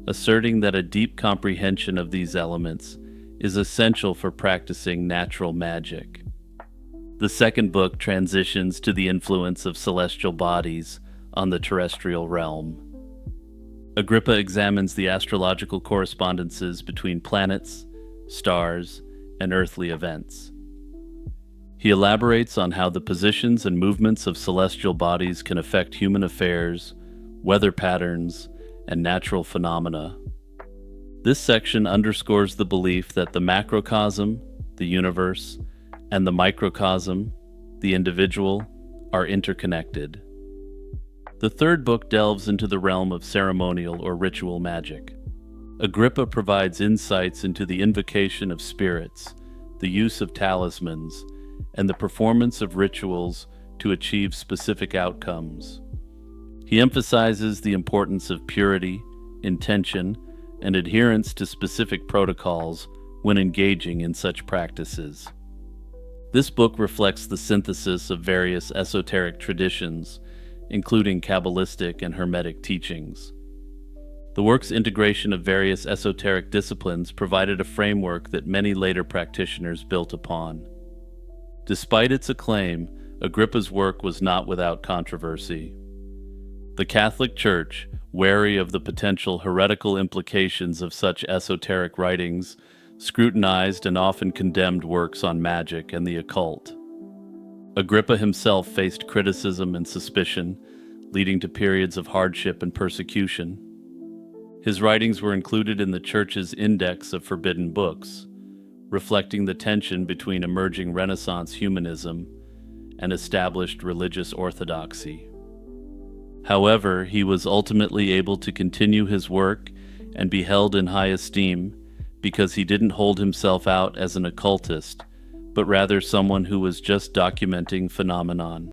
Speaker 1: asserting that a deep comprehension of these elements is essential for practicing natural magic. The second book transitions to the influence of celestial bodies on the terrestrial realm. Agrippa examines the astrological correspondences between planets, stars, and earthly events. He elaborates on how the positions and movements of celestial bodies can affect human affairs, weather patterns, and natural phenomena. This section underscores the belief that the macrocosm, the universe, and the microcosm, the individual, are interconnected. The third book delves into the realm of ceremonial or ritual magic. Agrippa provides insights into the invocation of spirits, the use of talismans, and the performance of rituals to achieve specific outcomes. He emphasizes the importance of purity, intention, and adherence to specific protocols when engaging in such practices. This book reflects the synthesis of various esoteric traditions, including Kabbalistic and Hermetic teachings. The work's integration of various esoteric disciplines provided a framework that many later practitioners built upon. Despite its acclaim, Agrippa's work was not without controversy. The Catholic Church, wary of the potential heretical implications of such esoteric writings, scrutinized and often condemned works on magic and the occult. Agrippa himself faced criticism and suspicion, leading to periods of hardship and persecution. His writings were included in the Church's Index of Forbidden Books, reflecting the tension between emerging Renaissance humanism and established religious orthodoxy. However, he was ultimately able to continue his work and be held in high esteem because he didn't hold himself out as an occultist, but rather someone who was just documenting phenomenon.